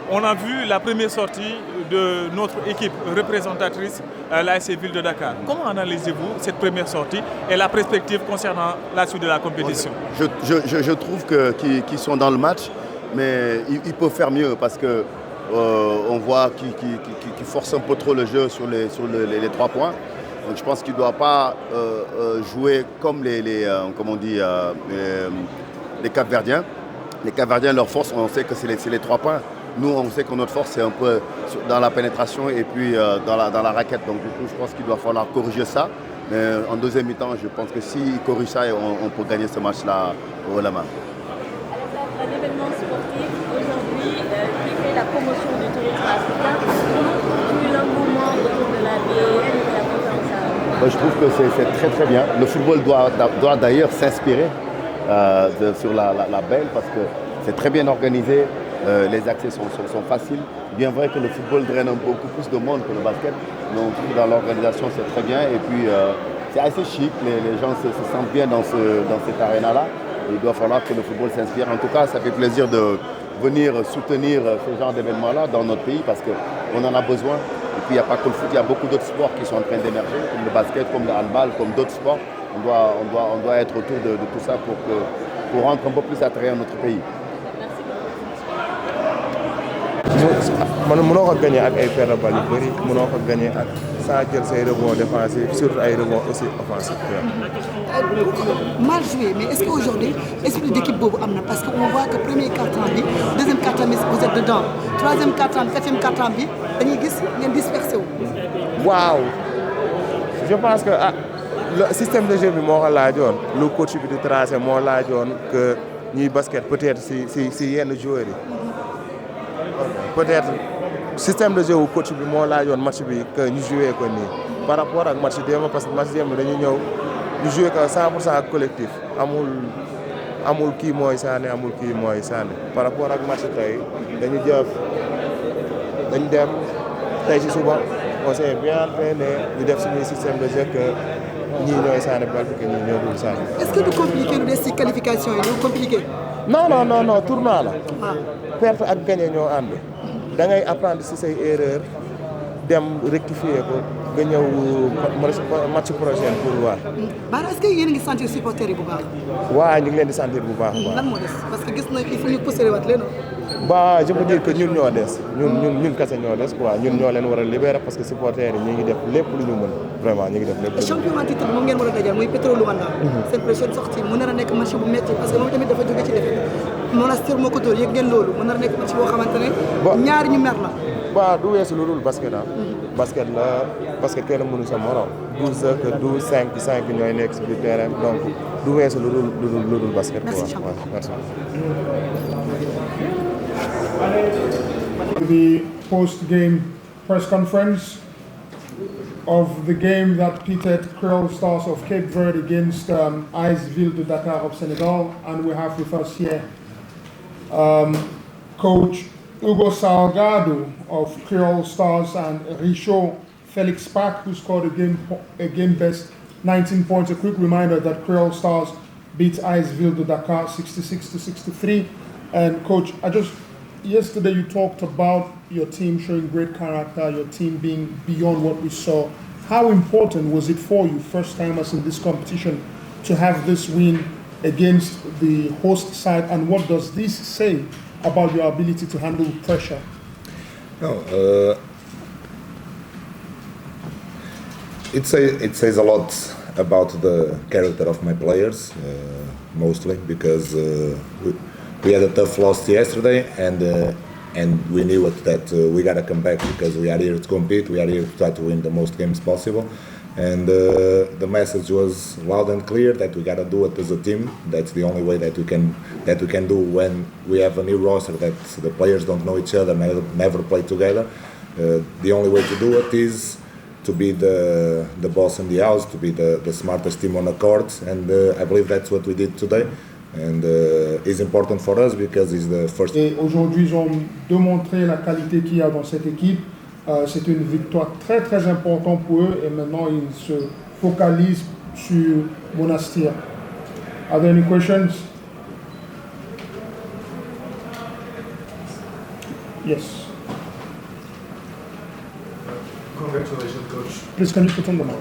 On a vu la première sortie de notre équipe représentatrice, l'ASC Ville de Dakar. Comment analysez-vous cette première sortie et la perspective concernant la suite de la compétition? Je trouve qu'ils sont dans le match. mais il peut faire mieux parce que on voit qu'il force un peu trop le jeu sur les 3 points. Donc je pense qu'il ne doit pas jouer comme les Cap-Verdiens. Les Cap-Verdiens, leur force, on sait que c'est les 3 points. Nous, on sait que notre force, c'est un peu dans la pénétration et puis dans la raquette. Donc du coup, je pense qu'il doit falloir corriger ça. Mais en deuxième mi-temps, je pense que s'il corrige ça, on peut gagner ce match-là au la main. Un événement sportif aujourd'hui qui fait la promotion du tourisme africain. Comment tu l'engouement autour de la BN et de la conférence? Je trouve que c'est très très bien. Le football doit d'ailleurs s'inspirer sur la BEL parce que c'est très bien organisé. Les accès sont faciles. Bien vrai que le football draine beaucoup plus de monde que le basket, mais on trouve dans l'organisation c'est très bien et puis c'est assez chic, les gens se sentent bien dans cette aréna-là. Il doit falloir que le football s'inspire. En tout cas, ça fait plaisir de venir soutenir ce genre d'événements-là dans notre pays parce qu'on en a besoin. Et puis il n'y a pas que le foot, il y a beaucoup d'autres sports qui sont en train d'émerger, comme le basket, comme le handball, comme d'autres sports. On doit être autour de tout ça pour rendre un peu plus attrayant notre pays. man mënoo ko gagné ak ay paire de balles yu bëri mënoo ko gagné ak sans jël say rebond défensif surtout ay rebond aussi offensif. Mal joué mais est-ce qu'aujourd'hui esprit d'équipe boobu am na parce que on voit que premier quart-temps bi deuxième quart-temps bi vous êtes dedans troisième quart-temps quatrième quart-temps bi dañuy gis ngeen dispersé wu. waaw je pense que le système de jeu bi moo ko laajoon lu coach bi di tracé moo laajoon que ñuy basket peut-être si yenn joueurs yi. Peut-être système de jeu wu coach bi moo laajoon match bi que ñu joué ko nii par rapport ak match démb parce que match démb dañu ñëw ñu joué ko 100% collectif amul kii mooy Sané amul kii mooy Sané par rapport ak match tey dañu dem tey ci suba on s'est bien entraîné ñu def suñuy système de jeu que ñii ñooy Sané bal que ñii ñoo dul Sané. Est-ce que du compliqué lu des ci qualification yi du compliqué. non tournoi la. perte ak gagné ñoo ànd da ngay apprendre ci say erreur dem rectifier ko nga ñëw match prochain pour voir. Bara est-ce que yéen a ngi sentir supporters yi bu baax. waaw ñu ngi leen di sentir bu baax. lan moo des parce que gis na il faut ñu pousser waat leen. bah je peux dire que ñun ñoo des ñun kese ñoo des quoi ñun ñoo leen war a libérer parce que supporters yi ñu ngi def lépp lu ñu mën vraiment ñu ngi def lépp. championnat titre moom ngeen war a dajal muy Petro Luanda. seen prochaine sortie mu nar a nekk match bu métti parce que moom tamit dafa jóge ci défaite. Monastir moo ko dóor yëg ngeen loolu mu nar a nekk match boo xamante ne. ñaari ñu mer la. waaw du weesu lu dul basket basket la parce que kenn mënu sa morom 12 que 12 5 ñooy nekk si biir terrain donc du weesu lu dul basket. merci The post-game press conference of the game that pitted Creole Stars of Cape Verde against Iceville de Dakar of Senegal, and we have with us here Coach Hugo Salgado of Creole Stars and Richaud Felix Pack, who scored a game best 19 points. A quick reminder that Creole Stars beat Iceville de Dakar 66-63. And Coach, yesterday you talked about your team showing great character, your team being beyond what we saw. How important was it for you, first timers in this competition, to have this win against the host side, and what does this say about your ability to handle pressure? It says a lot about the character of my players, mostly because we had a tough loss yesterday, and we knew that we gotta come back because we are here to compete. We are here to try to win the most games possible, and the message was loud and clear that we gotta do it as a team. That's the only way that we can do when we have a new roster that the players don't know each other, never play together. The only way to do it is to be the boss in the house, to be the smartest team on the court, and I believe that's what we did today. And it's important for us because it's the first. Et aujourd'hui, ils ont démontré la qualité qu'il y a dans cette équipe. C'est une victoire très très importante pour eux et maintenant ils se focalisent sur Monastir. Are there any questions? Yes. Congratulations, Coach. Please, can you put on the mic?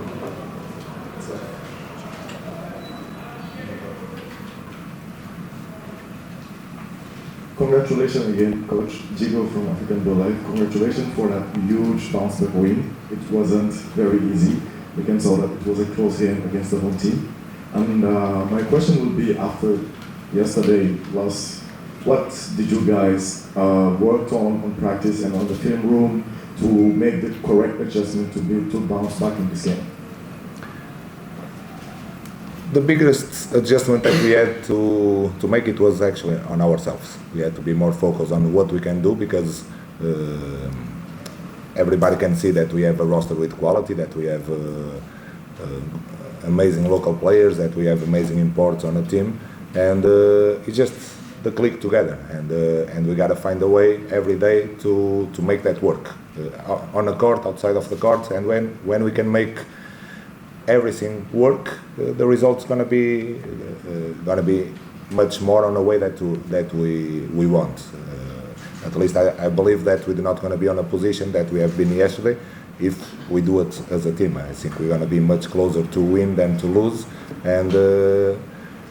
Congratulations again, Coach Jigo from African Bull Life. Congratulations for that huge bounce back win. It wasn't very easy. We can tell that it was a close game against the home team. And my question would be, after yesterday loss, what did you guys work on practice and on the film room to make the correct adjustment to bounce back in this game? The biggest adjustment that we had to make it was actually on ourselves. We had to be more focused on what we can do, because everybody can see that we have a roster with quality, that we have amazing local players, that we have amazing imports on the team, and it's just the click together, and we got to find a way every day to make that work on the court, outside of the court, and when we can make everything work, the results gonna be much more on the way that we want. At least I believe that we're not gonna be on a position that we have been yesterday. If we do it as a team, I think we're gonna be much closer to win than to lose. And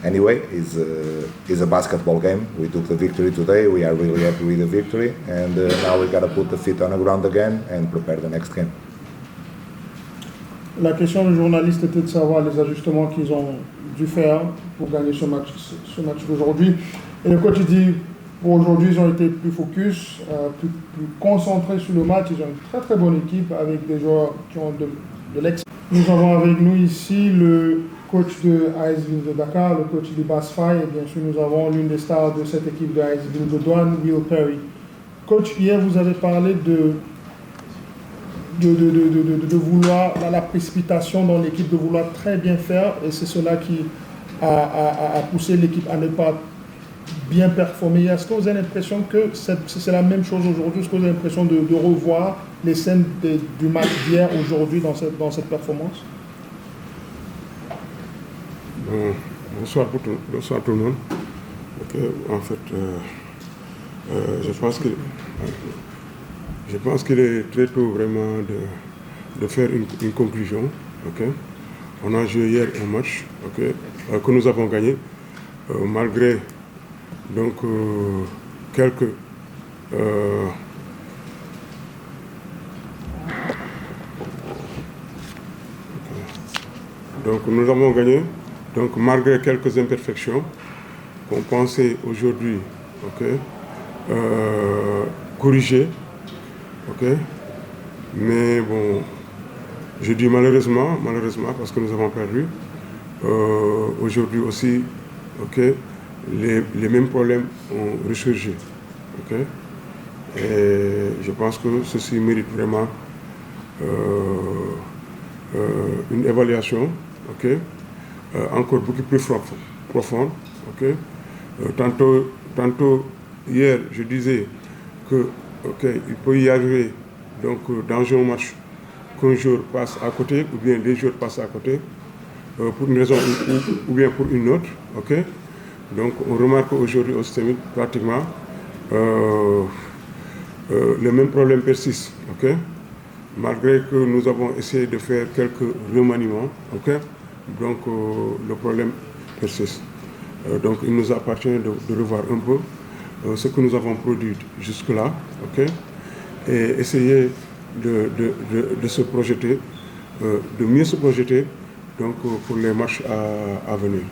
anyway, it's a basketball game. We took the victory today. We are really happy with the victory, and now we gotta put the feet on the ground again and prepare the next game. La question du journaliste était de savoir les ajustements qu'ils ont dû faire pour gagner ce match d'aujourd'hui. Et le coach dit, pour aujourd'hui, ils ont été plus focus, plus concentrés sur le match. Ils ont une très très bonne équipe avec des joueurs qui ont de l'excellence. Nous avons avec nous ici le coach de AS Ville de Dakar, le coach du Basfai, et bien sûr nous avons l'une des stars de cette équipe de AS Ville de Douane, Will Perry. Coach, hier vous avez parlé de vouloir, la précipitation dans l'équipe, de vouloir très bien faire, et c'est cela qui a poussé l'équipe à ne pas bien performer. Est-ce que vous avez l'impression que c'est la même chose aujourd'hui? Est-ce que vous avez l'impression de revoir les scènes du match d'hier aujourd'hui dans cette performance? Bonsoir tout le monde. En fait, je pense qu'il est très tôt vraiment de faire une conclusion. Okay? On a joué hier un match que nous avons gagné, malgré donc, quelques donc nous avons gagné, donc malgré quelques imperfections qu'on pensait aujourd'hui corriger. Mais bon, je dis malheureusement parce que nous avons perdu. Aujourd'hui aussi, les mêmes problèmes ont ressurgi. Et je pense que ceci mérite vraiment une évaluation encore beaucoup plus profonde. Tantôt hier, je disais que il peut y arriver donc, dans un match qu'un joueur passe à côté, ou bien les joueurs passent à côté, pour une raison ou bien pour une autre. Donc on remarque aujourd'hui au système pratiquement le même problème persiste. Malgré que nous avons essayé de faire quelques remaniements, donc le problème persiste. Donc il nous appartient de revoir un peu ce que nous avons produit jusque-là, et essayer de se projeter, de mieux se projeter donc, pour les matchs à venir.